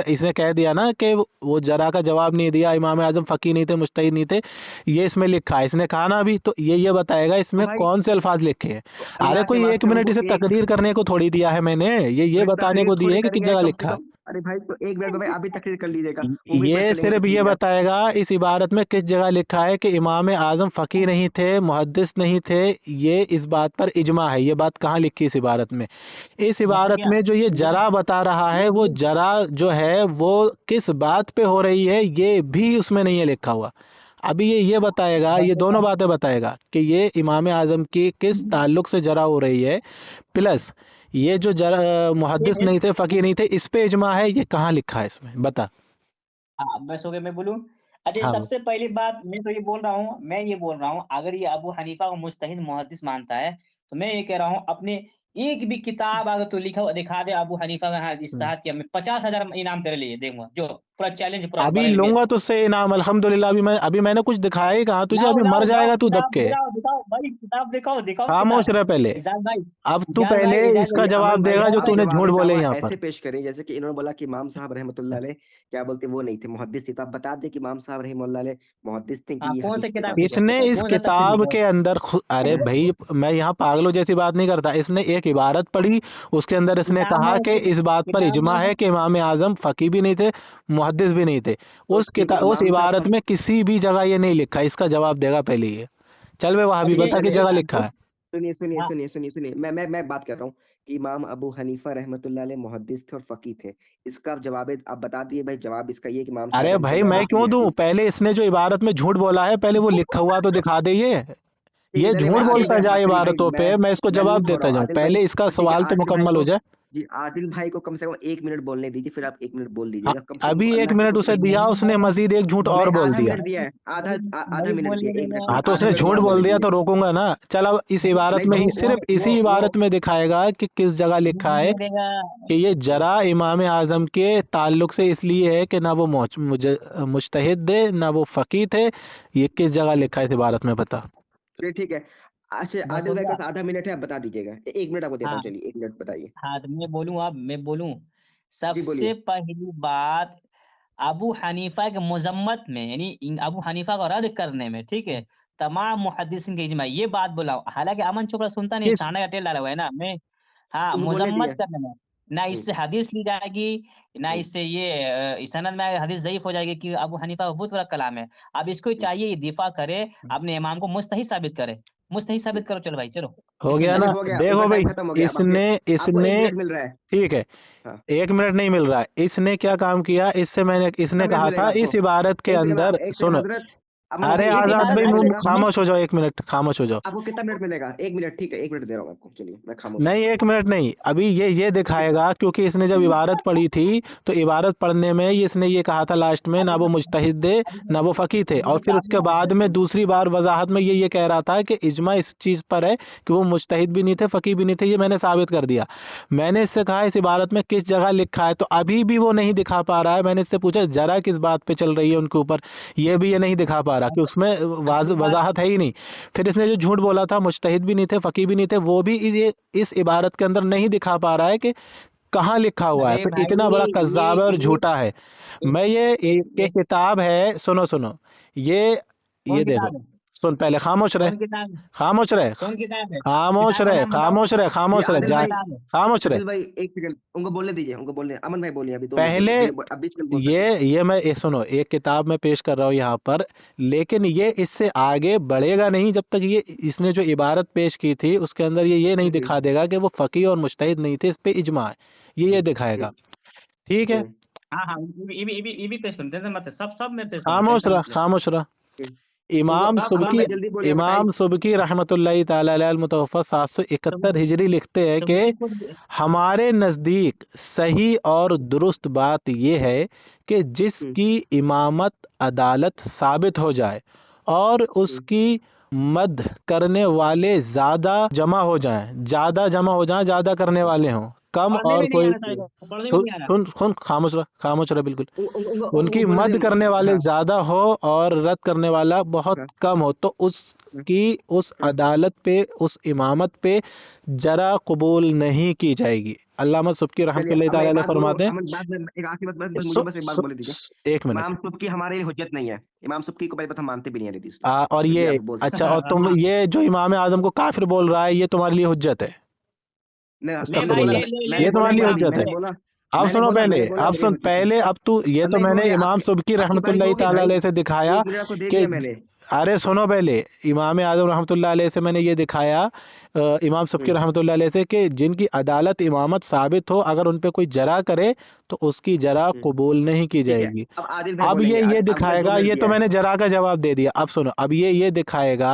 इसने कह दिया ना कि वो जरा का जवाब नहीं दिया, इमाम आजम फकीह नहीं थे, मुजतहिद नहीं थे, ये इसमें लिखा है। इसने कहा ना अभी, तो ये बताएगा तो इसमें भाई, कौन से अल्फाज लिखे हैं। तो अरे अल्लाह के कोई 1 वास्ते मिनट उनको इसे एक, तकरीर करने को थोड़ी दिया है मैंने, ये अरे बताने तकरीर को दी थोड़ी है कि किस करेंगे जगह कम से लिखा है। कम, अरे भाई तो 1 मिनट में भाई आप भी तकरीर कर लीजिएगा, वो भी पेश ये कर लेंगे सिर्फ ये तकरीर यार। बताएगा इस इबारत में किस जगह लिखा है कि इमाम आजम फकीह नहीं थे, मुहद्दिस नहीं थे। ये इस बात पर इजमा है। ये बात कहाँ लिखी है इस इबारत में? इस बस हो इबारत गया, में जो ये हो गया। जरा बता रहा है, वो जरा जो है वो किस बात पे हो रही है, ये भी उसमें नहीं है लिखा हुआ। अभी ये बताएगा, बस ये हो दोनों गया। बातें बताएगा कि ये इमाम आजम की किस ताल्लुक से जरा हो रही है, प्लस ये जो जरा मुहद्दिस फिर नहीं थे, फकीह नहीं थे, इस पे इजमा है। ये कहाँ लिखा है इसमें, बता। हाँ बस हो गया, मैं बोलूं? अच्छा, हाँ सबसे पहली बात, मैं ये बोल रहा हूँ, अगर ये अबू हनीफा को मुजतहिद मुहद्दिस मानता है, तो मैं ये कह रहा हूँ, अपने एक भी किताब अगर तू लिखा हुआ दिखा दे अबू हनीफा में, हाँ हम्म। इज्तिहाद किया, मैं 50,000 इनाम तेरे लिए दूंगा, जो पूरा चैलेंज पूरा अभी करेंगे। लूंगा तुझसे इनाम अल्हम्दुलिल्लाह। अभी मैंने कुछ दिखाया ही कहा तुझे, लाओ अभी मर लाओ लाओ जाएगा तू दब किताब के। दिखाओ भाई, किताब दिखाओ दिखाओ खामोश किताब। रह पहले। इजाज भाई, अब तू पहले इजाज इसका भाई, जवाब अमन भाई, देगा जो इजाज आप भाई, तूने झूठ जवाबी बोले दावा यहाँ ऐसे पर। पेश करें जैसे कि इन्होंने बोला कि इमाम साहब रहमतुल्लाह अलैह क्या बोलते वो नहीं थे, मुहद्दिस थे, तो आप बता दें कि इमाम साहब रहमतुल्लाह अलैह मुहद्दिस थे कि हाँ ये कौन हदीस से की किताब बात लिखे, इसने इस कौन सा तफसीर किताब लिखे? के अंदर अरे भाई मैं यहाँ पागलों जैसी बात नहीं करता। इसने एक इबारत पढ़ी, उसके अंदर इसने किताब कहा में कि इस बात पर किताब इजमा में है कि इमाम आजम फकी भी नहीं थे, मुहद्दिस भी नहीं थे। तो ठीक है, उस इमाम साहब इबारत में किसी भी जगह ये नहीं लिखा। इसका जवाब देगा पहले ये। चल वे वहां भी ये बता किस चले जगह ये लिखा है। सुनिए सुनिए हाँ, सुनिए सुनिए सुनिए, मैं बात कर रहा हूँ कि इमाम अबू हनीफा रहमतुल्लाह अलैह मुहद्दिस थे और फकी थे। इसका आप जवाब आप बता दिए भाई, जवाब इसका ये कि इमाम साहब अरे भाई रहमतुल्लाह मैं अलैह की क्यों ये दूं? हदीस। पहले इसने जो इबारत में झूठ बोला है पहले वो लिखा हुआ तो दिखा दे ठीक है, ये चलिए भाई झूठ आदिल बोलता भाई, जाए चलिए भाई, इबारतों पे, मैं इसको मैं जवाब लूज हो रहा देता हूँ जाऊं। आदिल भाई। पहले इसका तो ठीक है, सवाल तो आदिल भाई मुकम्मल हो को, जाए। जी आदिल भाई को कम से कम 1 मिनट बोलने दीजिए, फिर आप 1 मिनट बोल हाँ, दीजिएगा, कम से कम अभी एक अल्लाह के मिनट उसे हुक्म। दिया, उसने मजीद एक झूठ और मैं बोल आधा दिया। मिनट दिया है, आधा नहीं मिनट बोलने दिया, 1 मिनट देगा, हाँ तो आधा उसने मिनट झूठ और बोल बोलने दिया दीजिए। तो रोकूंगा ना। चल अब इस इबारत नहीं में वो ही, वो सिर्फ इसी वो इबारत में दिखाएगा कि किस जगह लिखा है बोलने देगा। कि ये जरा इमाम आजम के ताल्लुक से इसलिए है कि ना वो मुजतहिद थे ना वो फकी थे। ये किस जगह लिखा है इस इबारत में बता। चलिए ठीक है। अच्छा बस आदिल हो भाई के गया। पास आधा मिनट है, आप बता दीजिएगा। 1 मिनट आपको देता हाँ हूँ, चलिए 1 मिनट बताइए। हाँ, तो मैं बोलूँ, अब मैं बोलूँ। जी सबसे बोलिए। पहली बात, अबू हनीफा के मजम्मत में, यानी अबू हनीफा को रद्द करने में, ठीक है, तमाम मुहद्दिसीन के इजमा, ये बात बोला हूं। हालांकि अमन चोपड़ा सुनता नहीं, किस सांडा का तेल डाला हुआ है ना मैं। हाँ, उनको बोलने दिया। मजम्मत करने में, ना इससे हदीस ली जाएगी, ना हम्म, इससे ये सनद में हदीस ज़ईफ हो जाएगी कि अबू हनीफा का बहुत बड़ा कलाम है। अब इसको हम्म, चाहिए ये दिफा करे, अपने इमाम को मुस्तहिद साबित करे। मुस्तहिद हम्म। साबित करो, चलो भाई चलो। हो गया बिस्मिल्लाह। ना? चलिए हो गया, उनका देखो भाई, टाइम खत्म हो गया, अब इसने आपको इसने 1 मिनट मिल रहा है। ठीक है, हाँ, 1 मिनट नहीं मिल रहा है। इसने क्या काम किया, कितना इसने मिनट कहा मिलेगा था आपको? इस इबारत के एक सेकंड, अंदर एक सेकंड सुनो। हजरत। अमन अरे भाई, एक ये सेकंड, आजाद आपको भाई इबारत कितना अरे मिलेगा? खामोश हो जाओ, 1 मिनट खामोश हो जाओ। आपको कितना मिनट मिलेगा? 1 मिनट, ठीक है, 1 मिनट दे रहा हूँ आपको, चलिए मैं खामोश हूँ। नहीं 1 मिनट नहीं, अभी ये दिखाएगा क्योंकि इसने जब इबारत पढ़ी थी तो इबारत पढ़ने में इसने ये कहा था लास्ट में, ना वो मुजतहिद थे ना वो फकी थे। अभी और फिर किताब उसके में बाद में दूसरी बार वजाहत में ये कह रहा था कि इजमा इस चीज पर है कि वो मुजतहिद भी नहीं थे फकी भी नहीं थे। ये मैंने साबित कर दिया। मैंने इससे कहा इस इबारत में किस जगह लिखा है, तो अभी भी वो नहीं दिखा पा रहा है। मैंने इससे पूछा जरा किस बात पे चल रही है उनके ऊपर, ये भी ये नहीं दिखा पा रहा कि उसमें अगली बार। वजाहत है ही नहीं। फिर इसने जो झूठ बोला था मुजतहिद भी नहीं थे फकी भी नहीं थे, वो भी ये इस इबारत के अंदर नहीं दिखा पा रहा है कि कहाँ लिखा हुआ है। अरे तो भाई, इतना बड़ा कज्जाब है और ये झूठा है। मैं ये ये किताब है, सुनो सुनो, ये कौन ये देखो। किताब है? सुन पहले, खामोश रहे, कौन किताब है? खामोश रहे, कौन किताब है? खामोश किताब का रहे, नाम बताओ। खामोश रहे, जी खामोश रहे आदिल कौन जा, भाई, किताब है? खामोश रहे। आदिल भाई 1 सेकंड, उनको बोलने दीजिए, उनको बोलने। अमन भाई बोलिए, अभी 2 मिनट बोलिए, पहले अब 20 मिनट बोल सकते हैं। ये सुनो, एक किताब मैं पेश कर रहा हूँ यहाँ पर, लेकिन ये इससे आगे बढ़ेगा नहीं जब तक ये इसने जो इबारत पेश की थी उसके अंदर ये नहीं हम्म, दिखा देगा कि वो फकी और मुजतहिद नहीं थे, इस पे इजमा है। ये हम्म, दिखाएगा। ठीक है, हम्म, हाँ हाँ, ये भी पेश करूँ, टेंशन मत है, सब मैं पेश करूँ, खामोश टेंशन रहा, मत ले। खामोश रहा। हम्म। उनको इमाम सब अमन सुबकी भाई सब जल्दी बोलिए, बताइए। इमाम सुबकी रहमतुल्लाहि ताला अलैह मुतवफ़्फ़ा 771 सब हिजरी लिखते हैं सब कि भी खुद। हमारे नज़दीक सही और दुरुस्त बात यह है कि हम्म, जिसकी इमामत अदालत साबित हो जाए और हम्म, उसकी मद करने वाले ज़्यादा जमा हो जाएं, ज़्यादा करने वाले हों, कम पढ़ने और भी नहीं आ कोई। रहा था, पढ़ने भी नहीं आ रहा। सुन सुन, खामोश रहा बिल्कुल। उनको उनकी बोलने मद करने दे। वाले हाँ, ज्यादा हो और रद्द करने वाला बहुत हाँ, कम हो, तो हाँ, उसकी उस हाँ। अदालत पे, उस इमामत पे जरा कबूल नहीं की जाएगी। अल्लामा सुब्की चलिए रहमतुल्लाहि अब मैं ताला एक अलैह बात बोलूँ, फरमाते हैं। अमन, बाद में एक आखिरी बात, बस मुझे सु, बस एक बात सु, बोले दीजिए। एक मिनट। इमाम सुबकी हमारे लिए हुज्जत नहीं है। इमाम सुबकी को पहले तो हम मानते भी नहीं है हदीस में। और तो ये ये आप बोल अच्छा, सकते हैं। और तुम हाँ, ये जो इमाम आजम को काफिर बोल रहा है, ये तुम्हारे लिए हुज्जत है? नहीं, ले भाई, अस्तगफिरुल्लाह, ले ये मैंने बोला तुम्हारे एक लिए बात, हुज्जत है? ले। अब सुनो पहले, मैंने बोला अब मेरे सुन हुज्जत है। पहले, अब तू ये अब तो नहीं हो मैंने गया इमाम आपकी सुब्की आपकी बारी रहमतुल्लाहि हो गई ताला भाई। अलैह से दिखाया 1 मिनट आपको दे कि दिया मैंने। अरे सुनो पहले, इमाम आजम रहमतुल्लाह अलैह से मैंने ये दिखाया, इमाम सुब्की हम्म, रहमतुल्लाह अलैह से, कि जिनकी अदालत इमामत साबित हो, अगर उन पे कोई जरा करे तो उसकी जरा हम्म, कबूल नहीं की ठीक है, जाएगी। अब आदिल भाई अब बोलेंगे। ये अब मैंने 2 दिखाएगा, मिनट ये तो दिया है। मैंने जरा का जवाब दे दिया। अब सुनो, अब ये दिखाएगा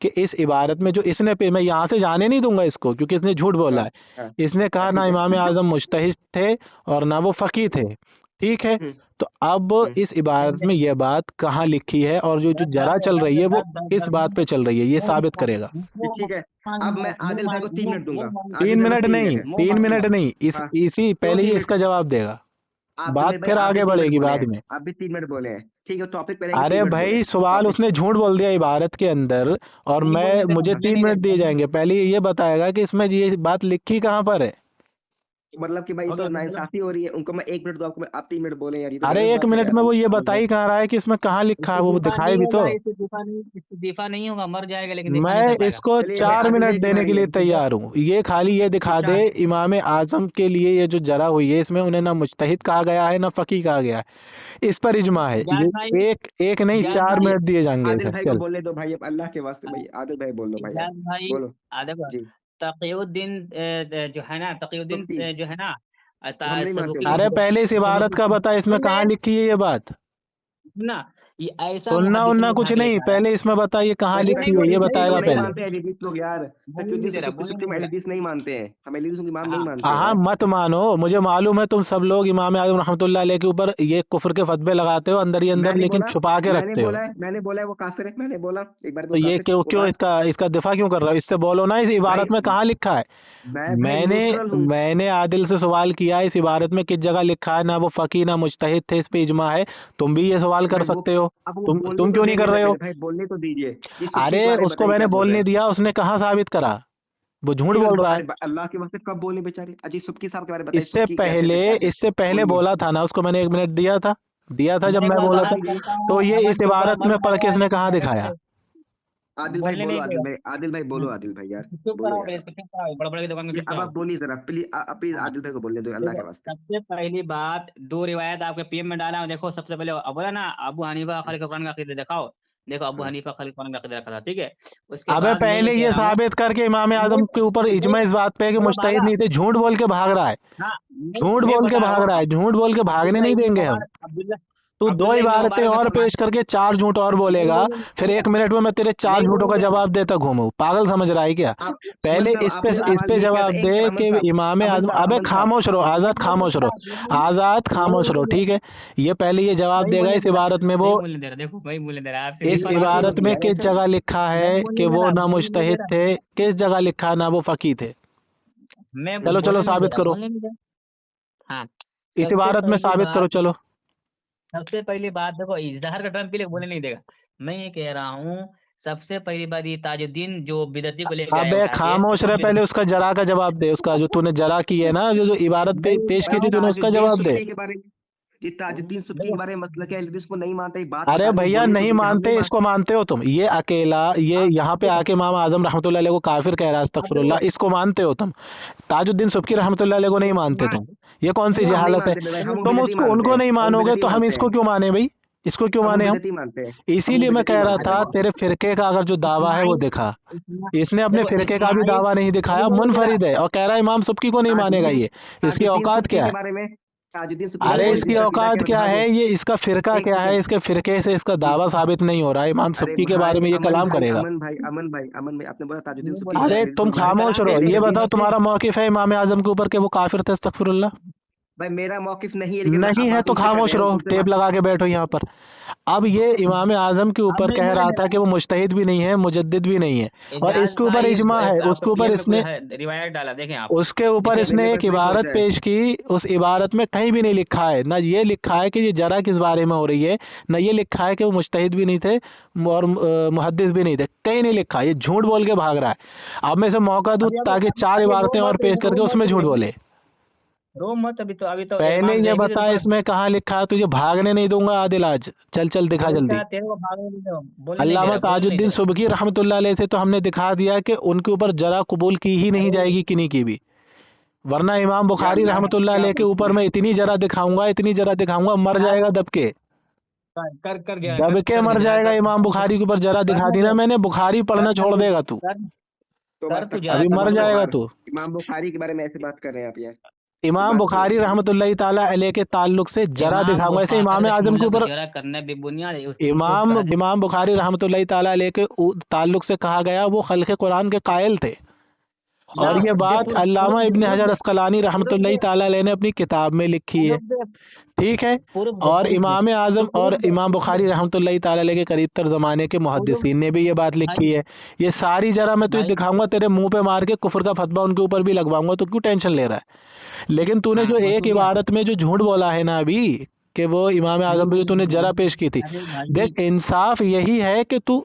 कि इस इबारत में जो इसने पे, मैं यहाँ से जाने नहीं दूंगा इसको क्योंकि इसने झूठ बोला हाँ, है। हाँ, इसने कहा ना ठीक है। इमाम आजम मुजतहिद थे और ना वो फकी थे, ठीक है। हम्म, तो अब हम्म, इस इबारत में यह बात कहाँ लिखी है, और जो जो दस जरा दस चल रही है वो दस दस इस दस बात पे चल रही है, ये साबित करेगा। ठीक है। अब मैं आदिल भाई को 3 मिनट दूंगा। तीन आदिल भाई को मिनट 3 मिनट नहीं, है। 3 मिनट नहीं, हाँ, इसी क्यों पहले 3 ये मिनट? इसका जवाब देगा। आप बात भाई फिर आप भी आगे 3 मिनट बढ़ेगी बोले बाद हैं, में। आप भी 3 मिनट बोले हैं, ठीक है टॉपिक पे रहेंगे, 3 अरे मिनट बोले भाई सवाल टॉपिक। उसने झूठ बोल दिया इबारत के अंदर, और नहीं बोलने देगा, मुझे बोलने 3 नहीं मिनट दिए देगा। जाएंगे। पहले ये बताएगा कि इसमें ये बात लिखी कहाँ पर है। मतलब कि भाई हो तो गया बोलो। नाइंसाफी हो रही है, उनको मैं 1 मिनट दूं, आपको आप 3 मिनट बोले यार, ये तो अरे गलत 1 बात है मिनट यार, में वो ये आदिल बता भाई। ही कहाँ रहा है कि इसमें कहाँ लिखा है, वो इस्तीफा दिखाए नहीं भी तो। होगा, इस्तीफा नहीं होगा, मर जाएगा लेकिन दिफा नहीं मैं कर पाएगा। इसको चलिए भाई 4 आदिल मिनट भाई की देने के बारी है, लिए तैयार हूँ, ये खाली ये ये दिखा दे 4 इमाम आजम के लिए ये जो जरा हुई है, इसमें उन्हें ना मुजतहिद कहा गया है ना फकी कहा गया है, इस पर इज्मा है। जान ये भाई, एक एक नहीं जान 4 भाई, मिनट दिए जाएंगे आदिल इधर। भाई को चल बोलने दो भाई, अब अल्लाह के वास्ते भाई, आदिल भाई बोल दो भाई अब, जान भाई, बोलो देखो, जी। तकीउद्दीन जो है ना, तकीउद्दीन सुबकी जो है ना, वो हम नहीं मानते सबूकी, उनको। अरे पहले इस इबारत का बता, इसमें सुन कहाँ ले, लिखी है ये बात। ना, ये ऐसा सुनना मुहद्दिसों उन्ना को उठा कुछ के नहीं, लेके आ रहा है। पहले इसमें बता ये कहाँ नहीं वो भाई लिखी नहीं है, बोल ये नहीं वो बताएगा बोलने नहीं दे रहा, पहले। मानते एहदीस लोग यार, बोलने नहीं दे रहा, बोलने नहीं सुप्रीम दे रहा। एहदीस नहीं मानते हैं, हम एहदीस के इमाम नहीं हाँ, मानते हैं हाँ यार। मत मानो, मुझे मालूम है तुम सब लोग इमाम आजम रहमतुल्लाह अलैह के ऊपर ये कुफ्र के फतवे लगाते हो अंदर ही अंदर, मैंने लेकिन बोला छुपा के रखते हो। मैंने बोला है वो काफिर है, मैंने बोला एक बार तो वो ये काफिर क्यों वो क्यों बात। इसका इसका दिफा क्यों कर रहा हो, इससे बोलो ना, इस भाई इबारत में कहाँ लिखा है। मैं भाई मैंने न्यूट्रल हूँ। मैंने आदिल से सवाल किया, इस इबारत में किस जगह लिखा है, ना वो फकी ना मुजतहिद थे, इस पे इजमा है। तुम भी ये सवाल तो कर भाई वो सकते हो, अब वो बोलने तुम तो क्यों नहीं देंगे कर ना रहे हो। मेरे भाई, बोलने तो दीजिए। ये सुप्की अरे के बारे में उसको बताइए मैंने क्या बोल रहे बोलने हैं। दिया, उसने कहाँ साबित करा, वो झूठ ठीक है बोल रहा है। अरे अल्लाह के वास्ते कब बोले बेचारे, अजी सुप्की साहब के बारे में बताइए, सुप्की कैसे थे क्या थे, इससे पहले बोलिए। बोला था ना उसको, मैंने 1 मिनट दिया था जब मैं एक मैं बात बोला था। सवाल करता तो हूँ, ये अगर इस चुप रहा, इबारत मर में पढ़ के जाएगा, इसने लेकिन कहाँ झगड़े दिखाया। से आदिल भाई बोलने बोलो, नहीं देगा। आदिल भाई बोलो, आदिल भाई यार चुप बोलो कराओ, यार। प्लीज चुप कराओ, बड़बड़ की दुकान में प्लीज चुप अब कराओ। आप बोल नहीं जरा, प्लीज हाँ, आदिल भाई को बोलने दो अल्लाह देखो, के वास्ते। सबसे पहली बात, दो रिवायत आपके पीएम में डाला हूं, देखो सबसे पहले बोला ना, अबू हनीफा खालिद कुरान का अकीदा दिखाओ। देखो अबू हाँ हनीफा खालिद कुरान का अकीदा रखा था, ठीक है। उसके अबे बाद मैं ये पहले कह ये रहा हूँ, साबित करके इमाम मैं आजम के ऊपर मैं इजमा इस बात पे है कि चलो मुजतहिद भागा। नहीं थे, झूठ बोल के भाग रहा है। हाँ, झूठ मैं बोल के बता रहा भाग हूँ, रहा है, झूठ बोल के भागने अब्दुल्ला नहीं इब्न देंगे हम। मुबारक, अब्दुल्ला तू 2 अब्दुल्ला इब्न इबारतें मुबारक ने और पेश फरमाया, करके 4 झूठ और नहीं बोलेगा, बोलने फिर नहीं 1 मिनट में मैं तेरे 4 नहीं झूठों बोलने का दे रहा। जवाब देता घूमूं, पागल समझ रहा है क्या। आप अमन पहले साहब आपने इस सवाल पे ये किया था, जवाब दे एक कि अमन साहब, इमाम आजम। अबे अमन साहब खामोश रहो आजाद, नहीं खामोश बोलने रहो, दे रहा, आजाद नहीं खामोश रहो, बोलने दे रहा, ठीक है। ये पहले ये जवाब नहीं देगा बोलने इस दे रहा, इबारत में, वो नहीं बोलने दे रहा, देखो नहीं बोलने दे रहा, आपसे इस नहीं बात नहीं इबारत होगी में यार किस ऐसे। जगह लिखा नहीं है बोलने कि दे वो रहा, ना बोलने नहीं दे मुजतहिद रहा, थे, किस जगह लिखा है ना वो फकी थे। मैं चलो चलो बोलने नहीं दे साबित रहा, करो, बोलने नहीं दे रहा। हाँ, इस सबसे इबारत में पहली साबित करो, बात, चलो। सबसे पहली बात देखो, इजहार का टर्म के लिए बोलने नहीं देगा। मैं ये कह रहा हूँ, सबसे पहली बात, ये ताजुद्दीन जो बिदती को लेके आया अबे उठा के, खामोश रहे, हम पहले बिदती उसका जरा का जवाब दे, उसका जो तूने जरा की है ना, जो इबारत नहीं पेश की कर थी रहा तूने, हूँ। उसका ताजुद्दीन जवाब दे। सुप्की के बारे में, ये ताजुद्दीन सुप्की के देखो, बारे में मतलब क्या है, इसको नहीं मानते, ये बात अरे बता दो, भैया बोलने तो नहीं दीजिए, हम नहीं मानते, मानते। इसको मानते हो तुम, ये अकेला ये आप यहाँ पे देखो, आके इमाम आजम रहमतुल्लाह अलैह को काफिर कह रहा है, आप देखो, अस्तगफिरुल्लाह, इसको मानते हो तुम। ताजुद्दीन सुब्की रहमतुल्लाह अलैह को नहीं मानते हाँ, तुम, ये कौन सी सुनो, हम नहीं जहालत है। मानते भाई, सुनो, हम तुम बिदती उसको मानते उनको हैं, नहीं हम मानोगे बिदती तो हम मानते इसको हैं, क्यों माने भाई, इसको क्यों हम माने हम। बिदती मानते हैं, इसीलिए हम मैं बिदती कह रहा मानते हैं था भाई। तेरे फिरके का अगर जो दावा है वो इस्माइल, दिखा, इसने अपने देखो फिरके का भी इस्माइल दावा नहीं नहीं दिखाया, बोलने दे रहा, मुनफरिद है और कह रहा है इमाम सुब्की को नहीं मानेगा ताजुद्दीन ये, इसकी ताजुद्दीन औकात सुप्की क्या के है। बारे में, ताजुद्दीन सुप्की के नहीं अरे बारे में बोलने इसकी दे जिसका रहा, अकीदा औकात क्या क्या बता है, दूं। ये इसका फिरका एक क्या है, सेकंड, इसके फिरके से इसका दावा साबित नहीं हो रहा है, इमाम अरे सुब्की के बारे भाई में ये अमन कलाम भाई, करेगा। अमन भाई आपने बोला ताजुद्दीन नहीं सुप्की बोलने दे हमारे रहा। अरे बिल्कुल तुम भाई, मैं खामोश कलाम रहो, नहीं ये देगा बताओ दीन से। तुम्हारा मौकिफ है इमाम आजम के ऊपर कि वो काफिर थे, अस्तगफिरुल्लाह। भाई मेरा मौकिफ नहीं है, लेकिन मैं नहीं अब है बात तो उनसे कर रहे खामोश हैं, रहो, उनसे टेप बात। लगा के बैठो यहाँ पर। अब ये इमाम आजम के अब ऊपर नहीं कह बोलने रहा दे था रहा, कि वो मुजतहिद भी नहीं है, मुजद्दिद भी नहीं है, और एजाज इसके ऊपर भाई, इजमा है, आपके उसके ऊपर पीएम में कोई इसने रिवायत डाला, देखें आप, उसके ऊपर दिखे। भाई इसने मेरे एक पास नहीं इबारत पहुंचा है। पेश की, उस इबारत में कहीं भी नहीं लिखा है, ना ये लिखा है कि ये जरा किस बारे में हो रही है, ना ये लिखा है कि वो मुजतहिद भी नहीं थे और मुहद्दिस भी नहीं थे, कहीं नहीं लिखा, ये झूठ बोल के भाग रहा है। अब मैं इसे मौका दूं ताकि 4 अभी रो इबारतें और मत, पेश करके रो उसमें मत, झूठ बोले। रो मत, अभी तो पहले इमाम ये जहबी से बता तुम्हारा इसमें कहाँ लिखा है, तुझे भागने नहीं दूंगा आदिल आज, चल चल दिखा जल्दी। बेटा, तेरे को भागने नहीं दे रहा, बोलने नहीं दे अल्लामा रहा, बोलने नहीं दे ताजुद्दीन रहा। सुबकी रहमतुल्लाह अलैह से तो हमने दिखा दिया कि उनके ऊपर जरा कबूल की ही नहीं अरे जाएगी किन्हीं की भी, वरना इमाम या बुखारी अल्लाह रहमतुल्लाह क्या अलैह के ऊपर मैं इतनी जरा दिखाऊंगा, इतनी जरा दिखाऊंगा, मर यार, जाएगा दब के, दब के मर जरा जाएगा। इमाम बुखारी के ऊपर जरा दिखा करने दी दे, ना मैंने, बुखारी पढ़ना करने छोड़ दे, देगा तू, कर तौबा कर तू अस्तगफुर जरा, अभी मर करने दे। जाएगा अस्तगफुर, तू। इमाम बुखारी के बारे में ऐसे बात कर रहे हैं आप यार, ये इमाम बात नहीं बुखारी होती है। रहमतुल्लाह ताला अलैह के ताल्लुक से जरा इमाम दिखाऊंगा, ऐसे बुखारी इमाम आजम के रहमतुल्लाह को ऊपर जरा करना बेबुनियाद है, उसको चुप करा दे। इमाम बुखारी रहमतुल्लाह ताला अलैह के ताल्लुक से कहा गया वो खल्क़े कुरान के कायल थे, और ना ये बात पूर्व अल्लामा पूर्व इब्न हजर पूर्व अस्कलानी रहमतुल्लाहि पूर्व ताला अलैह ने अपनी किताब में लिखी है, पूर्व ठीक है। पूर्व और पूर्व इमाम आजम तो और पूर्व इमाम बुखारी रहमतुल्लाहि ताला अलैह के करीब तर ज़माने के पूर्व मुहद्दिसीन ने भी ये बात भाई लिखी है। ये सारी जरा मैं तुझे भाई दिखाऊंगा, तेरे मुंह पे मार के कुफर का फतवा उनके ऊपर भी लगवाऊंगा, तो क्यों टेंशन ले रहा है। लेकिन तूने हाँ जो वो एक तो क्या इबारत में जो झूठ बोला है ना अभी, कि वो इमाम आजम पे जो तूने जरा पेश की थी, अरे भाई देख इंसाफ यही है कि तू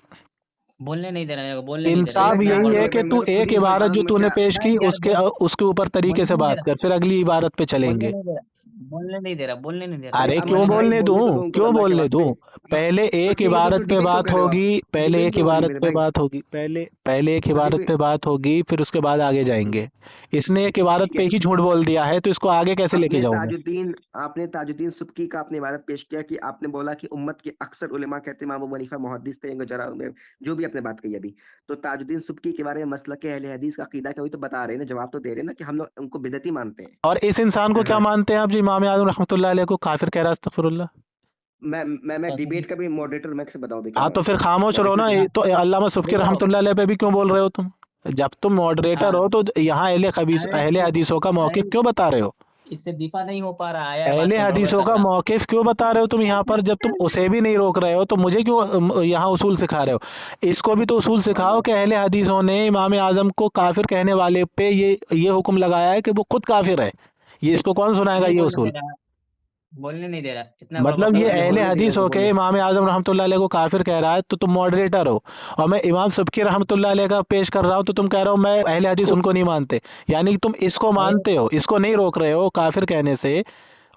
बोलने नहीं दे रहा मेरे को, बोलने नहीं दे रहा, इंसाफ एक मिनट यही पढ़ है लो। कि तू मैं तो खुद एक ही इबारत परेशान जो हूँ मैं तूने क्या। पेश की नहीं यार उसके उसके ऊपर तरीके बोलने से नहीं दे बात रहा, कर, फिर अगली इबारत पे बोलने चलेंगे। नहीं दे रहा, बोलने नहीं दे रहा, बोलने नहीं दे रहा। अरे अरे अमन क्यों भाई बोलने बोलने तो दूं, दो उनको क्यों अल्लाह के बोलने वास्ते। दूं। पहले तो एक ठीक है, इबारत तो पे डिबेट क्यों बात कर रहे हो आप? होगी, पहले डिबेट एक क्यों होगी इबारत मेरे पे भाई? बात होगी, पहले एक तो इबारत डिबेट पे बात होगी, फिर उसके बाद आगे जाएंगे। इसने एक इबारत ठीक पे है। ही झूठ बोल दिया है, तो इसको आगे कैसे लेके जाऊं मैं। आपने ताजुद्दीन सुब्की का आपने इबारत पेश किया कि आपने बोला कि उम्मत के अक्सर उलेमा कहते हैं इमाम अबू हनीफा मुहद्दिस थे, जरा में जो भी आपने बात कही अभी। तो ताजुद्दीन सुब्की के बारे में मसलक के अहले हदीस का अकीदा क्या, वही तो बता रहे हैं ना, जवाब तो दे रहे हैं ना कि हम लोग उनको बिदअती मानते हैं। और इस इंसान को क्या हाँ, मानते हैं आप जो इमाम आजम रहमतुल्लाह अलैह को काफिर कह रहा है, अस्तगफिरुल्लाह। मैं डिबेट का भी मॉडरेटर, मैं कैसे बताऊं, क्या हाँ तो बात फिर है। खामोश रहो ना, मॉडरेटर ये तो अल्लामा सुब्की देखो रहमतुल्लाह अलैह पे भी क्यों बोल रहे हो तुम। जब तुम मॉडरेटर हाँ हो तो यहाँ अरे अहले तो हदीसों का मौकिफ भाई क्यों बता रहे हो। इससे दिफा नहीं हो पा रहा है, बात अहले को गड़बड़ हदीसों कर का रहा। मौकिफ क्यों बता रहे हो तुम यहाँ पर, जब तुम उसे भी नहीं रोक रहे हो तो मुझे क्यों यहाँ उसूल सिखा रहे हो। इसको भी तो उसूल सिखाओ कि अहले हदीसों ने इमाम आजम को काफिर कहने वाले पे ये हुक्म लगाया है कि वो खुद काफिर है। ये इसको कौन सुनाएगा नहीं ये बोलने दे उसूल। रहा, बोलने नहीं दे रहा, इतना बड़बड़ मतलब कर ये रहा है। अहले बोलने दीजिए हदीस उनको होके बोलने। इमाम आजम रहमतुल्लाह अलैह को काफिर कह रहा है, तो तुम मॉडरेटर हो। और मैं इमाम सबकी रहमतुल्लाह अलैह का पेश कर रहा हूँ, तो तुम कह रहे हो मैं अहले हदीस उनको नहीं मानते। यानी कि तुम इसको अरे मानते हो, इसको नहीं रोक रहे हो काफिर कहने से,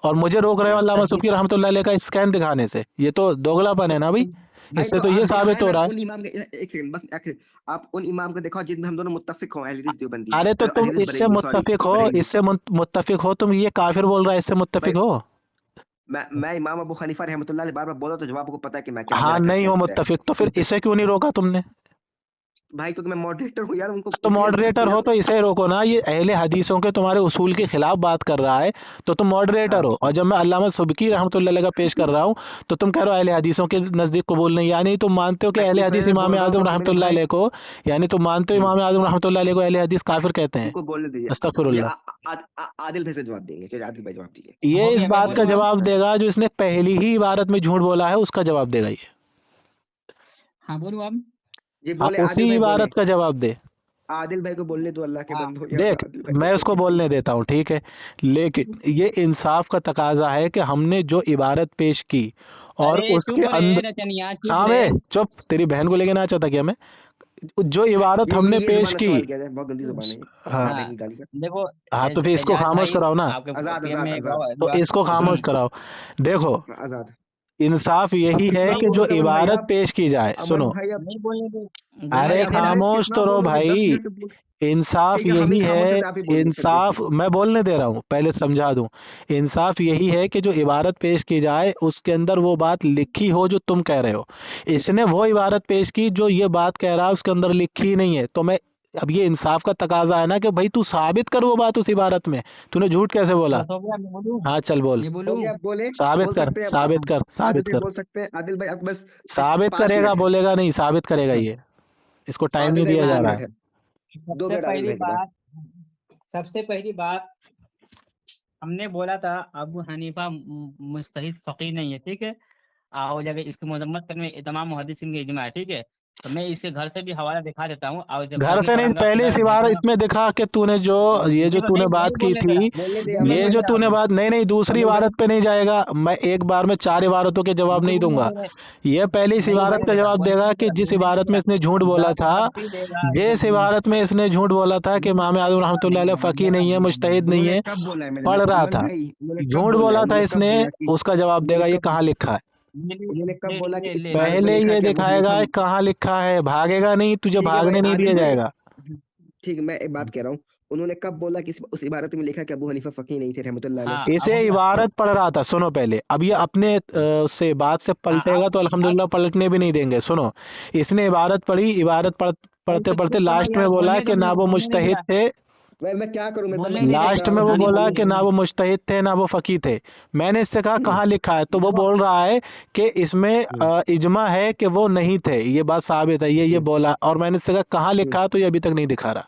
और मुझे रोक रहे हो अल्लामा तभी सुब्की रहमतुल्लाह अलैह का स्कैन दिखाने से। ये तो दोगलापन है ना भाई। भाई इससे तो तो आप ये दिखाएं साबित हो ना रहा है। उन इमाम के, एक सेकंड बस आखिर, आप उन इमाम को दिखाओ जिनमें हम दोनों मुत्तफिक हों, अहले हदीस देवबंदी, अरे तो तुम अहले हदीस इससे बरेलवी, सॉरी मुत्तफिक हो, बरेलवी। इससे मुत्तफिक हो, तुम ये काफिर बोल रहा है, इससे भाई मुत्तफिक हो। मैं इमाम अबू हनीफा रहमतुल्लाह अलैह बार बार बोला, तो जवाब आपको पता है कि मैं क्या, हाँ मेरा क्या नहीं हो स्टैंड है मुत्तफिक, तो फिर उनसे। इसे क्यों नहीं रोका तुमने। भाई क्योंकि मैं मॉडरेटर हूँ यार, उनको तो क्लियर मॉडरेटर क्लियर। हो तो इसे रोको ना, ये अहले हदीसों के तुम्हारे उसूल के खिलाफ बात कर रहा है, तो तुम मॉडरेटर हाँ हो। और जब मैं अल्लामा सुब्की रहमतुल्लाह अलैह का पेश कर रहा हूँ, तो तुम कह रहे हो अहले हदीसों के नज़दीक कबूल नहीं। यानी तुम मानते हो कि मैं अहले हदीस इसलिए इमाम बोल रहा आजम हूँ मेरे रहमतुल्लाह भाई। अलैह को, यानी तुम मानते हो हम्म, इमाम आजम रहमतुल्लाह अलैह को अहले हदीस काफिर कहते हैं। उनको बोलने दीजिए। ये अस्तगफिरुल्लाह। आदिल भाई से जवाब देंगे, चलिए आदिल भाई जवाब दीजिए। ये हो इस गया, मैं बात का बोलूँ अब। जवाब हाँ देगा जो इसने पहली ही इबारत में झूठ बोला है, उसका जवाब देगा ये। हाँ बोलूँ अब। जी हाँ बोले, उसी आदिल भाई बोले। इबारत का जवाब दे। आदिल भाई को बोलने दो, अल्लाह के हाँ बंदो यार, देख आदिल भाई मैं को उसको बोलने बोलने दो। देता हूँ, ठीक है। लेकिन ये इंसाफ का तकाजा है कि हमने जो इबारत पेश की और अरे उसके चुप रे अंदर, रचनिया, चुप हाँ रे। बे चुप, तेरी बहन को लेके ना चाहता क्या मैं। जो इबारत हमने ये पेश जुबान की, इस्तेमाल किया जाए, बहुत गंदी जुबान है ये, माँ हाँ बहन हाँ की गाली का। देखो, हाँ तो फिर इसको एजाज खामोश भाई कराओ ना, आपके आजाद पीएम आजाद में आजाद तो इसको खामोश कराओ। देखो आजाद। इंसाफ अब यही है कितना कि जो बोलोगे अमन भाई इबारत आप? पेश की जाए, अमन सुनो। भाई आप, नहीं बोलने दे, बोलने अरे भाई नहीं दे अमन रहा। भाई खामोश कितना तो रहो बोलोगे, 10 भाई। मिनट से बोल। इंसाफ ठीक है, हम ही यही खामोश है। होते, आप ही बोलिए, चलिए इंसाफ देखिए। मैं बोलने दे रहा हूँ, पहले समझा दूं। इंसाफ यही है कि जो इबारत पेश की जाए उसके अंदर वो बात लिखी हो जो तुम कह रहे हो। इसने वो इबारत पेश की जो ये बात कह रहा है उसके अंदर लिखी ही नहीं है, तो मैं, अब ये इंसाफ का तकाजा है ना कि भाई तू साबित कर वो बात उस इबारत में। तूने झूठ कैसे बोला। बस हो गया, मैं बोलूँ, हाँ चल बोल। ये हो बोलूँ। गया, आप बोले। साबित बोल कर, सकते हैं अब साबित कर, आदिल साबित भाई कर। बोल सकते हैं, आदिल भाई आप बस साबित 5 मिनट करेगा, है। बोलेगा नहीं, साबित करेगा हाँ, ये। इसको टाइम आदिल नहीं भाई दिया बस जा 2 रहा मिनट है। है। 2 सबसे मिनट आदिल पहली भाई के पास। बात, सबसे पहली बात हमने बोला था अबू हनीफा मुस्तहिद फकीह नहीं है, ठीक है। आओ जगह इसकी मजम्मत करने में तमाम मुहद्दिसीन का इजमा है, ठीक है। तो मैं इसके घर से भी हवाला दिखा देता हूँ, और जब घर घर में से नहीं, पढ़ाऊंगा पहले खुदा इस का इबारत भरोसा। इसमें दिखा कि तूने जो, ये जो देखो तूने नहीं, बात नहीं की बोलने दे थी, रहा, बोलने दे अमन बोलने ये नहीं भाई। जो दे रहा तूने हूँ। बात, नहीं नहीं दूसरी अमन भाई इबारत पे नहीं जाएगा, मैं एक बार में 4 इबारतों के जवाब नहीं बोलने दूंगा। दे रहे, ये पहले इस नहीं इबारत बोलने का दे रहा, जवाब बोलने देगा नहीं दे कि रहा, जिस बोलने नहीं इबारत दे में रहा। इसने झूठ बोला था, जवाब भी देगा, जिस इबारत में इसने झूठ बोला था कि इमाम आजम रहमतुल्लाह अलैह फकीह नहीं है, मुजतहिद नहीं उन्होंने है, कब बोला है मेरे पढ़ रहा अमन था, भाई, उन्होंने कब झूठ बोला है, बोला था उन्होंने कब इसने, बोला कि, उसका जवाब उन्होंने देगा ये कब कहाँ लिखा है। ले ले उन्होंने कब ले बोला कि ले इस ले ले इबारत में पहले लिखा ये है कि अबू हनीफा। दिखाएगा कहाँ लिखा है, भागेगा नहीं, तुझे ठीक है भाई, भागने नहीं दिया आदिल भाई। जाएगा। ठीक है, मैं एक बात कह रहा हूँ। उन्होंने कब बोला कि उस इबारत में लिखा कि अबू हनीफा फकीह नहीं थे रहमतुल्लाह अलैह? हाँ अब इसे हो गया। इबारत पढ़ रहा था, सुनो पहले, अब ये अपने से बात से हाँ पलटेगा तो अब अल्हम्दुलिल्लाह पलटने भी नहीं देंगे। सुनो, इसने इबारत पढ़ी, इबारत भाई पढ़ते तो पढ़ते चुप रहो लास्ट में यार, बोला बोलने दो कि मेरे ना को, वो बोलने नहीं दे मुजतहिद रहा, थे, मैं क्या करूं, मेरे को बोलने समझ नहीं दे नहीं आ रहा, लास्ट रहा, में वो कहानी बोला बोलने कि दो। ना वो मुजतहिद थे ना वो फकीह थे। मैंने इससे कहा हम्म, कहाँ लिखा है, तो वो देखो बोल रहा है कि इसमें हम्म, इजमा है कि वो नहीं थे, ये बात साबित है, ये हम्म, बोला, और मैंने इससे कहा कहाँ हम्म। लिखा है, तो ये अभी तक नहीं दिखा रहा।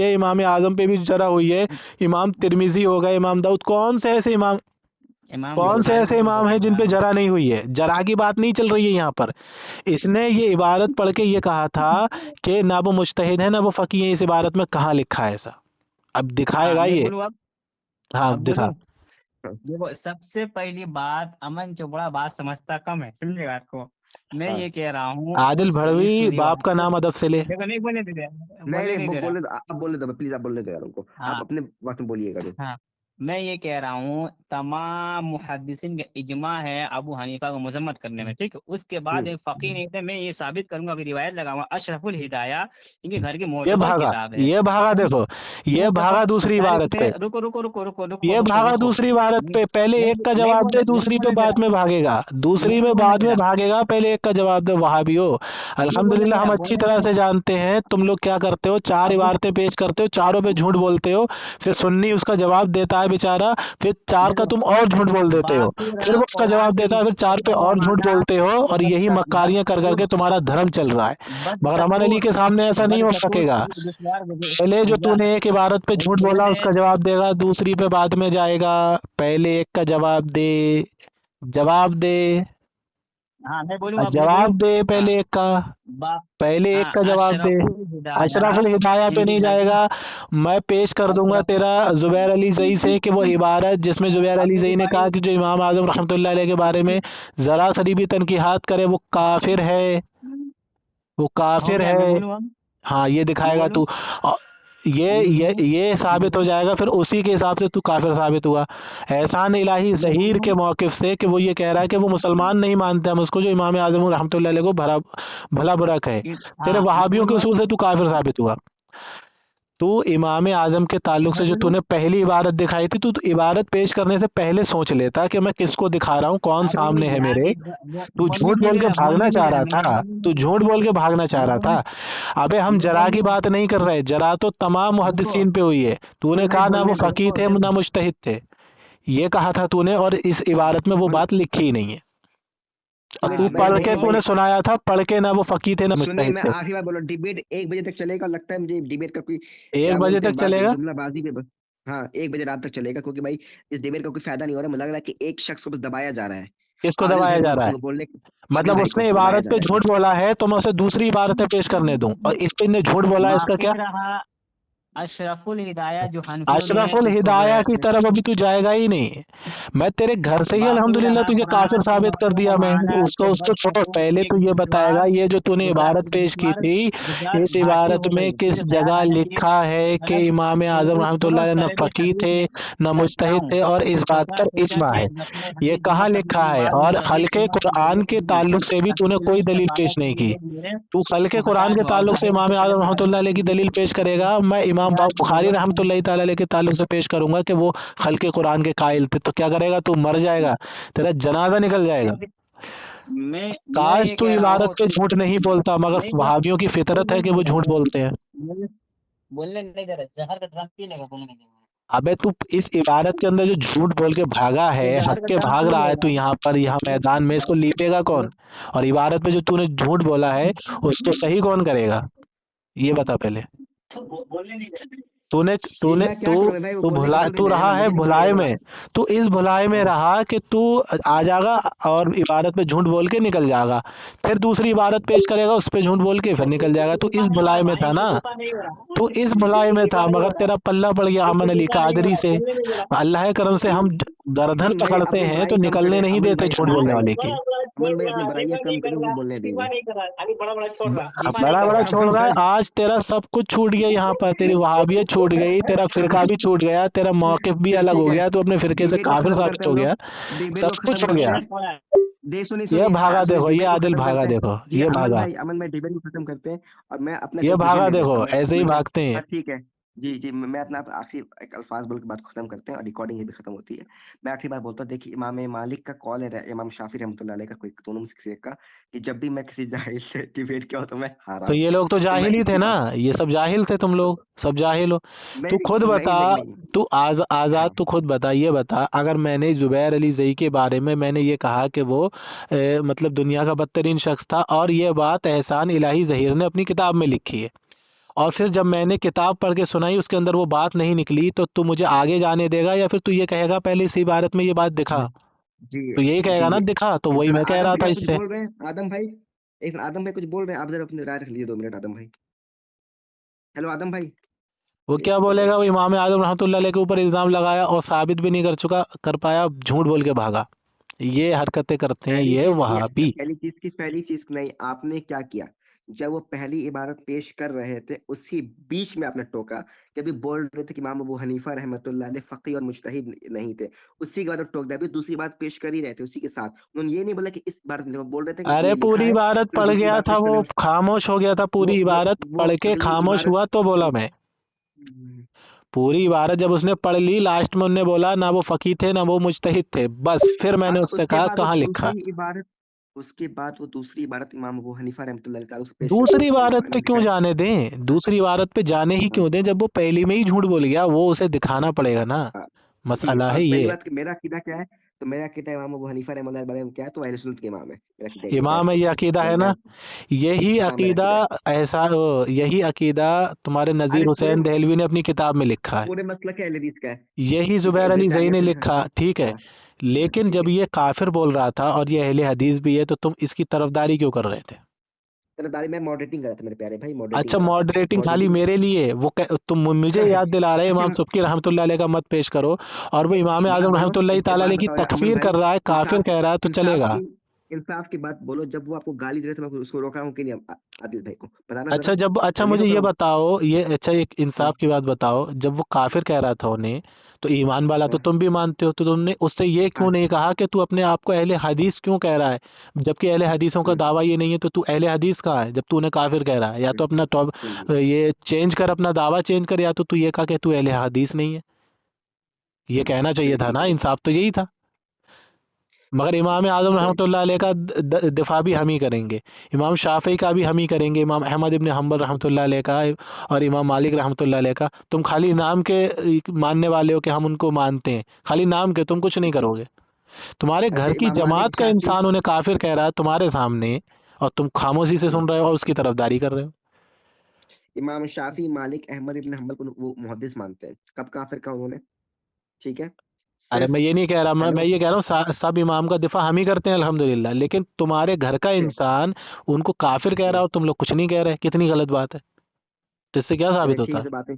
है, इमाम आजम पे भी जरा हुई है, इमाम तिरमिजी हो गए, इमाम दाऊद, कौन से ऐसे इमाम हैं जिन पे जरा नहीं हुई है? जरा की बात नहीं चल रही है यहाँ पर। इसने ये इबारत पढ़ के ये कहा था कि ना वो मुज्तहिद है ना वो फकीह है, इस इबारत में कहाँ लिखा है ऐसा? अब दिखाएगा मैं ये। बोलूं हाँ अब दिखा। बोलूं। देखो सबसे पहली बात, अमन चोपड़ा बात समझता कम है, समझे बात को। मैं हाँ ये कह रहा हूँ आदिल उस भड़वी, इस बाप का रिवायत नाम अदब से ले। देखो, नहीं बोलने दे रहा, नहीं बोलने नहीं नहीं वो दे रहा। बोलने दो, आप बोलने दो प्लीज, आप बोलने दो यार उनको, आप हाँ अपने वक्त में बोलिएगा जो। हाँ, मैं ये कह रहा हूँ तमाम मुहद्दिसीन का इजमा है अबू हनीफा को मजम्मत करने में, ठीक है। उसके बाद एक फकीह नहीं थे, मैं ये साबित करूंगा, अभी रिवायत लगाऊंगा, अशरफुल हिदाया इनके घर की ये मोतबर भागा, किताब है। ये भागा, देखो ये भागा दूसरी इबारत पे, रुको रुको रुको रुको रुको ये रुको भागा रुको, दूसरी इबारत पे। पहले नहीं एक का नहीं जवाब दे, बोलने, नहीं दूसरी पे बोलने दे बाद रहा, में भागेगा, दूसरी नहीं में बोलने बाद दे में रहा, भागेगा, पहले एक का जवाब दे। वहां भी हो, नहीं बोलने दे अल्हम्दुलिल्लाह हम रहा, अच्छी बोलने तरह दे से रहा। जानते हैं तुम लोग क्या करते हो। चार अबू इबारतें पेश करते हो, चारों पे झूठ बोलते हो, फिर सुन्नी उसका जवाब देता है बेचारा, फिर चार का देखो, तुम और झूठ बोल देते हो, बाकी फिर रहा वो उसका कुरान जवाब के देता है, फिर चार पे मुस्तकिल और झूठ माना, बोलते हो, और यही मक्कारियां कर करके तुम्हारा धर्म चल रहा है। मगर अमन अली बदतूर के सामने ऐसा नहीं हो बदतूर सकेगा। गुजरार पहले जो गुजरार तूने एक इबारत पे झूठ बोला मैंने, उसका जवाब देगा, दूसरी पे बाद में जाएगा, पहले एक का जवाब दे, जवाब दे, हाँ मैं बोलूँ, आप बोलो, जवाब दे, हाँ पहले एक का, बा पहले एक हाँ का जवाब दे। अशरफुल हिदाया अशरफुल हिदाया पे इनके नहीं घर की जाएगा, मैं पेश कर दूंगा अशरफ तेरा जुबैर अली जई से कि वो इबारत जिसमें जुबैर अली अबू जई ने भाई, कहा कि जो इमाम आजम रहमतुल्लाह अलैह के बारे में जरा सरी भी तनकीहात करे वो काफिर है, वो हो काफिर गया, मैं है। बोलूँ अब, हाँ ये मैं दिखाएगा बोलूँ, तू। औ- ये साबित हो जाएगा, फिर उसी के हिसाब से तू काफिर साबित हुआ। एहसान इलाही मैं जहीर बोलूँ के मौकिफ से कि वो ये कह रहा है कि वो मुसलमान नहीं मानते हम उसको जो इमाम आजम रहमतुल्लाह अलैह को भला भला बुरा कहे, कि तेरे हाँ मैं वहाबियों के बोलूँ अब, उसूल से तू काफिर साबित हुआ। तू इमाम आजम के ताल्लुक से मैं जो बोलूँ, तूने पहली इबारत दिखाई थी, तू इबारत पेश करने से पहले सोच लेता कि मैं किसको दिखा रहा हूँ, कौन अरे सामने है मेरे। यार तू बोलने झूठ नहीं बोल दे के रहा, भागना बोलने नहीं चाह दे रहा, रहा मैं था, बोलूँ, तू झूठ बोल के भागना चाह मैं रहा बोलूँ, था। अबे हम मैं जरा की बोलूँ, बात नहीं कर रहे, जरा तो तमाम रुको, मुहद्दिसीन पे हुई है। तूने अमन भाई कहा ना वो बोलने दो, फकीह रुको थे देखो। ना मुजतहिद थे, ये कहा था तूने, और इस इबारत में वो अमन बात लिखी ही नहीं है। और सुनिए तू हाँ मैं मैं पढ़ के देखिए बोलूँ, तूने भाई, सुनाया था, पढ़ के ना वो फकीह थे ना सुनिए मुजतहिद मैं थे। आखिरी बार बोलो, डिबेट 1 बजे तक चलेगा, लगता है मुझे डिबेट का कोई एक क्या बजे बोलते तक हैं बात, चलेगा? जुमलाबाजी पे बस। हाँ 1 बजे रात तक चलेगा, क्योंकि भाई इस डिबेट का कोई फायदा नहीं हो रहा है, मुझे लग रहा है कि एक शख्स को बस दबाया जा रहा है। किसको आदिल दबाया भाई जा रहा है? को बोलने, आदिल मतलब भाई को उसने दबाया इबारत जा पे रहा है झूठ बस। बोला है तो मैं उसे दूसरी इबारतें पेश करने दूं, और इस पे इन्हें झूठ बोला है, इसका बाकी क्या? रहा अशरफुल हिदाया जो हनफियों में है, अशरफुल जिसको हिदाया की तरफ अभी तू जाएगा ही नहीं। मैं तेरे घर से ही बाकी अल्हम्दुलिल्लाह रहा तुझे काफिर कुरान के साबित कर मफहूम दिया मैं। माना उसको के उसको छोड़ो, बदतूर पहले एक तू ये बताएगा विश्वास, ये जो तूने गुजरात इबारत पेश की विश्वास, थी, गुजरात इस घाटी इबारत हो में गई, किस ठीक है, बयान जगह आने दिए, लिखा है कि गलत, इमाम आजम सुनो रहमतुल्लाह अलैह न पहले फकीह तकलीफ थे में न मैं मुजतहिद बताऊं, थे, और इस बात सोचा पर सोचा इजमा कि है। अपने ये हदीस कहाँ दिखा सकते लिखा हैं, है? बाद में और कभी खल्के उम्मत कुरान के मुसलमान ताल्लुक से भी तूने तकलीफ कोई में दलील सफाया पेश के नहीं लिए की। लोग मेरे तू खल्के को हटा कुरान के दो, और ताल्लुक से जाहिर इमाम से आजम अलग रहमतुल्लाह अलैह की दलील पेश करेगा, मैं इमाम बुखारी रहमतुल्लाह ताला अलैह के ताल्लुक से पेश करूंगा कि वो खल्के कुरान के कायल थे, तो क्या करेगा? तू मर जाएगा, तेरा जनाजा निकल जाएगा। मैं काश ये तू कह रहा इबारत हूँ, पे झूठ नहीं बोलता, मगर नहीं वहाबियों की फितरत बोलने है कि नहीं वो दे झूठ रहा, बोलते हैं। बोलने बोलने नहीं दे रहा, जहर का ड्रग पी लेगा, बोलने नहीं दे रहा, अबे तू इस इबारत के अंदर जो झूठ बोल के भागा है, ये हक जहर का के ड्रग भाग पी रहा है तू लेगा, यहाँ पर, यहाँ मैदान में, इसको लीपेगा कौन? और इबारत पे जो तूने झूठ बोला है उसको सही कौन करेगा? ये बता पहले। बोलने नहीं दे रहा। तूने जी तूने मैं क्या तू करूं भाई, वो तू बोलने को भुला क्यों नहीं तू दे रहे, रहा मैं है मुझे नहीं बोलने भुलाए दे रहा। में, तू इस भुलाए में हाँ रहा कि तू आ जाएगा और इबारत पे झूठ बोल के निकल जाएगा, फिर दूसरी इबारत पेश करेगा उस पे झूठ बोल के फिर निकल जाएगा। तू धोखा इस नहीं हो रहा भुलाए में भाई, था कोई ना, धोखा नहीं हो रहा, तू इस भुलाए कोई में था, धोखा नहीं हो मगर रहा, तेरा पल्ला पड़ गया अमन कोई अली धोखा नहीं हो कादरी रहा, से। बोलने नहीं दे रहा। अल्लाह करम से हम गर्दन पकड़ते हैं तो कम निकलने करे, नहीं देते झूठ अमन बोलने भाई, वाले की। बड़ा बड़ा छोड़ अमन भाई रहा, अपनी बुराइयां दिफा नहीं कम कर करे, उनको रहा, बोलने दिफा दीजिए। नहीं कर रहा, अभी बड़ा बड़ा छोड़ रहा, दिफा नहीं बड़ा कर बड़ा रहा। छोड़ रहा है, घर आज तेरा सब कुछ छूट गया यहाँ पर, तेरी वहाबियत छूट गई, तेरा फिरका भी छूट गया, तेरा मौकिफ भी अलग ठीक हो है, गया, तो अपने फिरके से डिबेट को काफिर खत्म साबित करते हैं हो हम गया, लोग, डिबेट को सब कुछ खत्म हो गया। करते हैं। छोड़ा है। देख सुनिए ये सुनिए भागा सुनिए, देखो, ये डिबेट को आदिल खत्म भागा करते हैं। देखो, जी ये भागा, अमन भाई डिबेट को खत्म करते हैं, और मैं अपना ये डिसीजन भागा ले लेता देखो, हूँ ऐसे ही अमन भाई। भागते हैं। हाँ ठीक है, जी जी मैं अपना आखिरी एक अल्फाज बोल के बात खत्म करते हैं, और रिकॉर्डिंग ये भी खत्म होती है। मैं आखिरी बार बोलता हूँ, देखिए इमाम मालिक का कॉल है, इमाम शाफी रहमतुल्लाह अलैह का, कोई दोनों में से किसी एक का, कि जब भी मैं किसी जाहिल से डिबेट किया हूँ तो मैं हारा तो हूँ। ये लोग तो तो मैं जाहिल ही थे इसी ना, बात, ये सब जाहिल थे, तुम लोग सब जाहिल हो। तू नहीं खुद नहीं बता, नहीं नहीं, तू आजाद, हाँ तू खुद बता, ये बता, अगर मैंने जुबैर अली जई के बारे में मैंने ये कहा कि वो मतलब दुनिया का बदतरीन शख्स था, और ये बात एहसान इलाही जहीर ने अपनी किताब में लिखी है, और फिर जब मैंने किताब पढ़ के सुनाई उसके अंदर वो बात नहीं निकली, तो तू मुझे आगे जाने देगा, या फिर तू ये कहेगा पहले इसी इबारत में ये बात दिखा? जी तो यही कहेगा जी। ना दिखा, तो एक वही मैं मिनट, कह आदम रहा भाई था आप कुछ इससे। बोल रहे हैं, आदम भाई, एक मिनट, आदम भाई कुछ बोल रहे हैं, आप जरा अपनी राय रख लीजिए, 2 मिनट आदम भाई। हेलो आदम भाई, वो क्या एक बोलेगा? मिनट। वो इमाम आजम रहमतुल्लाह अलैह के ऊपर इल्जाम लगाया और साबित भी नहीं कर पाया, झूठ बोल के भागा। ये हरकतें करते हैं पहली ये चीज ये वहाबी। पहली चीज नहीं, आपने क्या किया, जब वो पहली इबारत पेश कर रहे थे उसी बीच में आपने टोका, कि अभी बोल रहे थे कि इमाम अबू हनीफा रहमतुल्लाह अलैह फकीह और मुजतहिद नहीं थे, उसी के बाद वो टोक दिया। अभी दूसरी बात पेश कर ही रहे थे उसी के साथ, उन्होंने ये नहीं बोला कि इस इबारत में, वो बोल रहे थे कि अरे ये लिखा पूरी है, इबारत फिर पढ़ दूसरी गया बात था, पेश वो करने, खामोश हो गया था, पूरी इबारत वो पढ़ के अगली खामोश इबारत हुआ तो बोला मैं। पूरी इबारत जब उसने पढ़ ली, लास्ट में उन्होंने बोला ना वो फकीह थे ना वो मुजतहिद थे, बस फिर मैंने हाँ, उससे कहा कहाँ लिखा। उसके बाद वो दूसरी इबारत इमाम अबू हनीफा रहमतुल्लाह अलैह उसे पेश दूसरी करके इबारत पे लिखा क्यों है। जाने दें, दूसरी इबारत पे जाने ही हाँ, क्यों दें, जब वो पहली में ही झूठ बोल गया, वो उसे दिखाना पड़ेगा ना। हाँ, ठीक है। मसला और है पहली ये। बात कि मेरा अकीदा क्या है, तो मेरा अकीदा इमाम अबू हनीफा रहमतुल्लाह अलैह में क्या है, तो अहले सुन्नत के इमाम है, मेरा अकीदा ये है। इमाम है, ये अकीदा मैं है मैं ना। यही हाँ, मेरा अकीदा अकीदा है। ऐसा यही अकीदा तुम्हारे नजीर अरे पूरे हुसैन देहलवी ने अपनी किताब में लिखा है, पूरे मसलक अहले हदीस का है। यही ठीक है, जुबैर अली जैसे जई आगे ने फिर, हाँ, लिखा, ठीक है। हाँ, लेकिन ठीक जब है। ये काफिर बोल रहा था और ये अहले हदीस भी है, तो तुम इसकी तरफदारी क्यों कर रहे थे? तरफदारी मैं मॉडरेटिंग कर रहा था मेरे प्यारे भाई, मॉडरेटिंग अच्छा, कर रहा था, मॉडरेटिंग खाली मॉडरेटिंग। मेरे लिए, तुम मुझे याद दिला रहे हैं अच्छा, इमाम सुब्की रहमतुल्लाह अलैह का मत पेश करो, और वो इमाम एक बात आजम बोलो, रहमतुल्लाह एक ताला बात अलैह की बताओ यार अमन तकफीर भाई, कर रहा है, काफिर इंसाफ कह रहा है, तो इंसाफ चलेगा? की इंसाफ की बात बोलो, जब वो आपको गाली दे रहे थे मैं उसको रोका हूँ कि नहीं, आदिल भाई को बताना जरा, अच्छा मैं नहीं मुझे रोका ये हूँ। बताओ, ये अच्छा एक हम्म, इंसाफ की बात बताओ, जब वो काफिर कह रहा था उन्हें, तो ईमान वाला तो हाँ, तुम भी मानते हो, तो तुमने उससे ये क्यों हाँ, नहीं कहा कि तू अपने आप को अहले हदीस क्यों कह रहा है, जबकि अहले हदीसों का हम्म, दावा ये नहीं है, तो तू अहले हदीस कहाँ है जब तू उन्हें काफिर कह रहा है? या तो हम्म, अपना हम्म, ये चेंज कर, अपना दावा चेंज कर, या तो तू ये कहा कि तू अहले हदीस नहीं है। ये कहना चाहिए चलिए था ठीक ना, है। इंसाफ तो यही था। मगर इमाम आजम कोई रहमतुल्लाह अलैह का दिफा भी हम ही करेंगे, इमाम शाफी का भी हम ही करेंगे, इमाम अहमद इब्न हम्बल रहमतुल्लाह अलैह का, और इमाम मालिक रहमतुल्लाह अलैह का। तुम खाली नाम के मानने वाले हो कि हम उनको मानते हैं, खाली नाम के, तुम कुछ नहीं करोगे। तुम्हारे अच्छा, घर की इमाम मालिक जमात का शाफी, इंसान उन्हें काफिर कह रहा है तुम्हारे सामने, और तुम खामोशी से हम्म, सुन रहे हो और उसकी तरफदारी कर रहे हो। इमाम शाफी, मालिक, अहमद इब्न हम्बल को वो मुहद्दिस मानते हैं, कब काफिर का उन्होंने? ठीक है, अरे सिर्फ, मैं ये नहीं कह रहा, मैं हेलो, ये कह रहा हूँ सब इमाम का दिफा हम ही करते हैं अल्हम्दुलिल्लाह, लेकिन तुम्हारे घर का ठीक, इंसान उनको काफिर कह रहा हम्म, हो, तुम लोग कुछ नहीं कह रहे, कितनी गलत बात है। तो इससे क्या चलिए साबित ठीक होता है, है? से बातें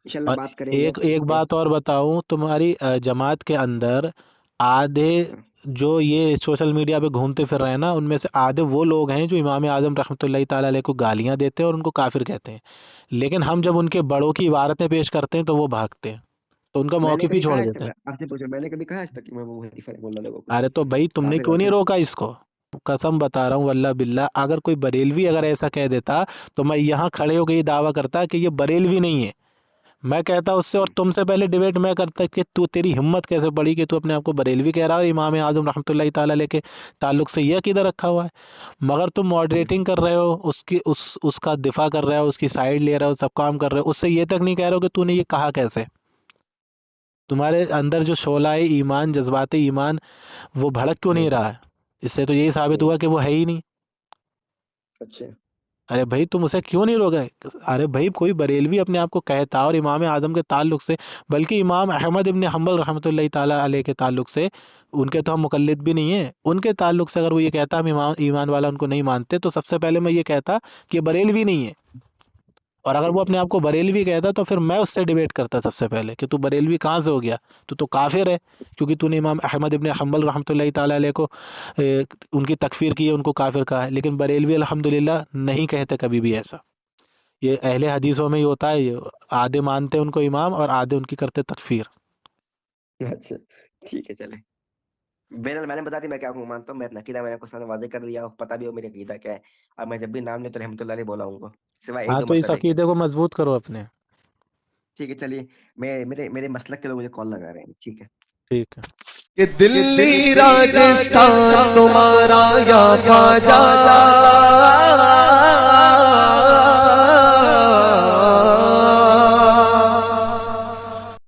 इंशाल्लाह और बात करेंगे एक एक पे। बात और बताऊं, तुम्हारी जमात के अंदर आधे हाँ, जो ये सोशल मीडिया पे घूमते फिर रहे हैं ना, उनमें से आधे वो लोग हैं जो इमाम आजम रहमतुल्लाह ताला अलैह को गालियां देते हैं और उनको काफिर कहते हैं, लेकिन हम जब उनके बड़ों की इबारतें पेश करते हैं तो वो भागते हैं, तो उनका मैंने मौकिफ ही कभी कहा छोड़ आज देते तक, हैं। आपसे पूछो, मैंने कभी कहा आज तक कि मैं वो हनीफा रहमतुल्लाह लोगों को अरे तो भाई तुमने काफिर क्यों नहीं वाफिर? रोका इसको? कसम बता रहा हूँ वल्लाह बिल्लाह, अगर कोई बरेलवी अगर ऐसा कह देता, तो मैं यहाँ खड़े होकर ये दावा करता कि ये बरेलवी नहीं है, मैं कहता उससे, और तुमसे पहले डिबेट मैं करता कि तू, तेरी हिम्मत कैसे पड़ी कि तू अपने आप को बरेलवी कह रहा है और इमाम आजम रहमतुल्लाह ताला अलैह के ताल्लुक से ये अकीदा रखा हुआ है। मगर तुम मॉडरेटिंग कर रहे हो, उसका दिफा कर रहे हो, उसकी साइड ले रहे हो, सब काम कर रहे हो, उससे ये तक नहीं कह रहे हो कि तूने ये कहा कैसे। तुम्हारे अंदर जो शोला है ईमान, जज्बात ईमान, वो भड़क क्यों नहीं हम्म, रहा है? इससे तो यही साबित हम्म, हुआ कि वो है ही नहीं। अच्छा, अरे भाई तुम उसे क्यों नहीं रोक रहे? अरे भाई कोई बरेलवी अपने आप को कहता और इमाम आजम के ताल्लुक से, बल्कि इमाम अहमद इब्न हम्बल रहमतुल्लाह ताला अलैह के ताल्लुक से, उनके तो हम मुकल्लिद भी नहीं है, उनके ताल्लुक से अगर वो ये कहता हम ईमान वाला उनको नहीं मानते, तो सबसे पहले मैं ये कहता कि ये बरेलवी नहीं है। और अगर वो ठीक है, अपने आप को बरेलवी कहता, तो फिर मैं उससे डिबेट करता सबसे पहले कि तू बरेलवी कहाँ से हो गया, तू तो काफिर है, क्योंकि तूने इमाम अहमद इब्न हम्बल रहमतुल्लाह ताला अलैह को उनकी तकफीर की है, उनको काफिर कहा है। लेकिन बरेलवी अल्हम्दुलिल्लाह नहीं कहते कभी भी ऐसा। ये अहले हदीसों में ही होता है, ये आधे मानते हैं उनको इमाम और आधे उनकी करते तकफीर। अच्छा, ठीक है, चले। मैंने बता दी मैं क्या मानता हूँ, मैं अपना अकीदा मैंने आपको सामने वाज़ेह कर दिया, पता भी हो मेरा अकीदा क्या है। अब मैं जब भी नाम ले तो रहमतुल्लाह अलैह बोला उनको, सिवाय एक हाँ दो तो इस मसले के। अकीदे को मजबूत करो अपने। ठीक है, चलिए, मैं मेरे मेरे मसलक के लोग मुझे कॉल लगा रहे हैं, ठीक है। ठीक है। ये दिल्ली राजस्थान तुम्हारा या ख्वाजा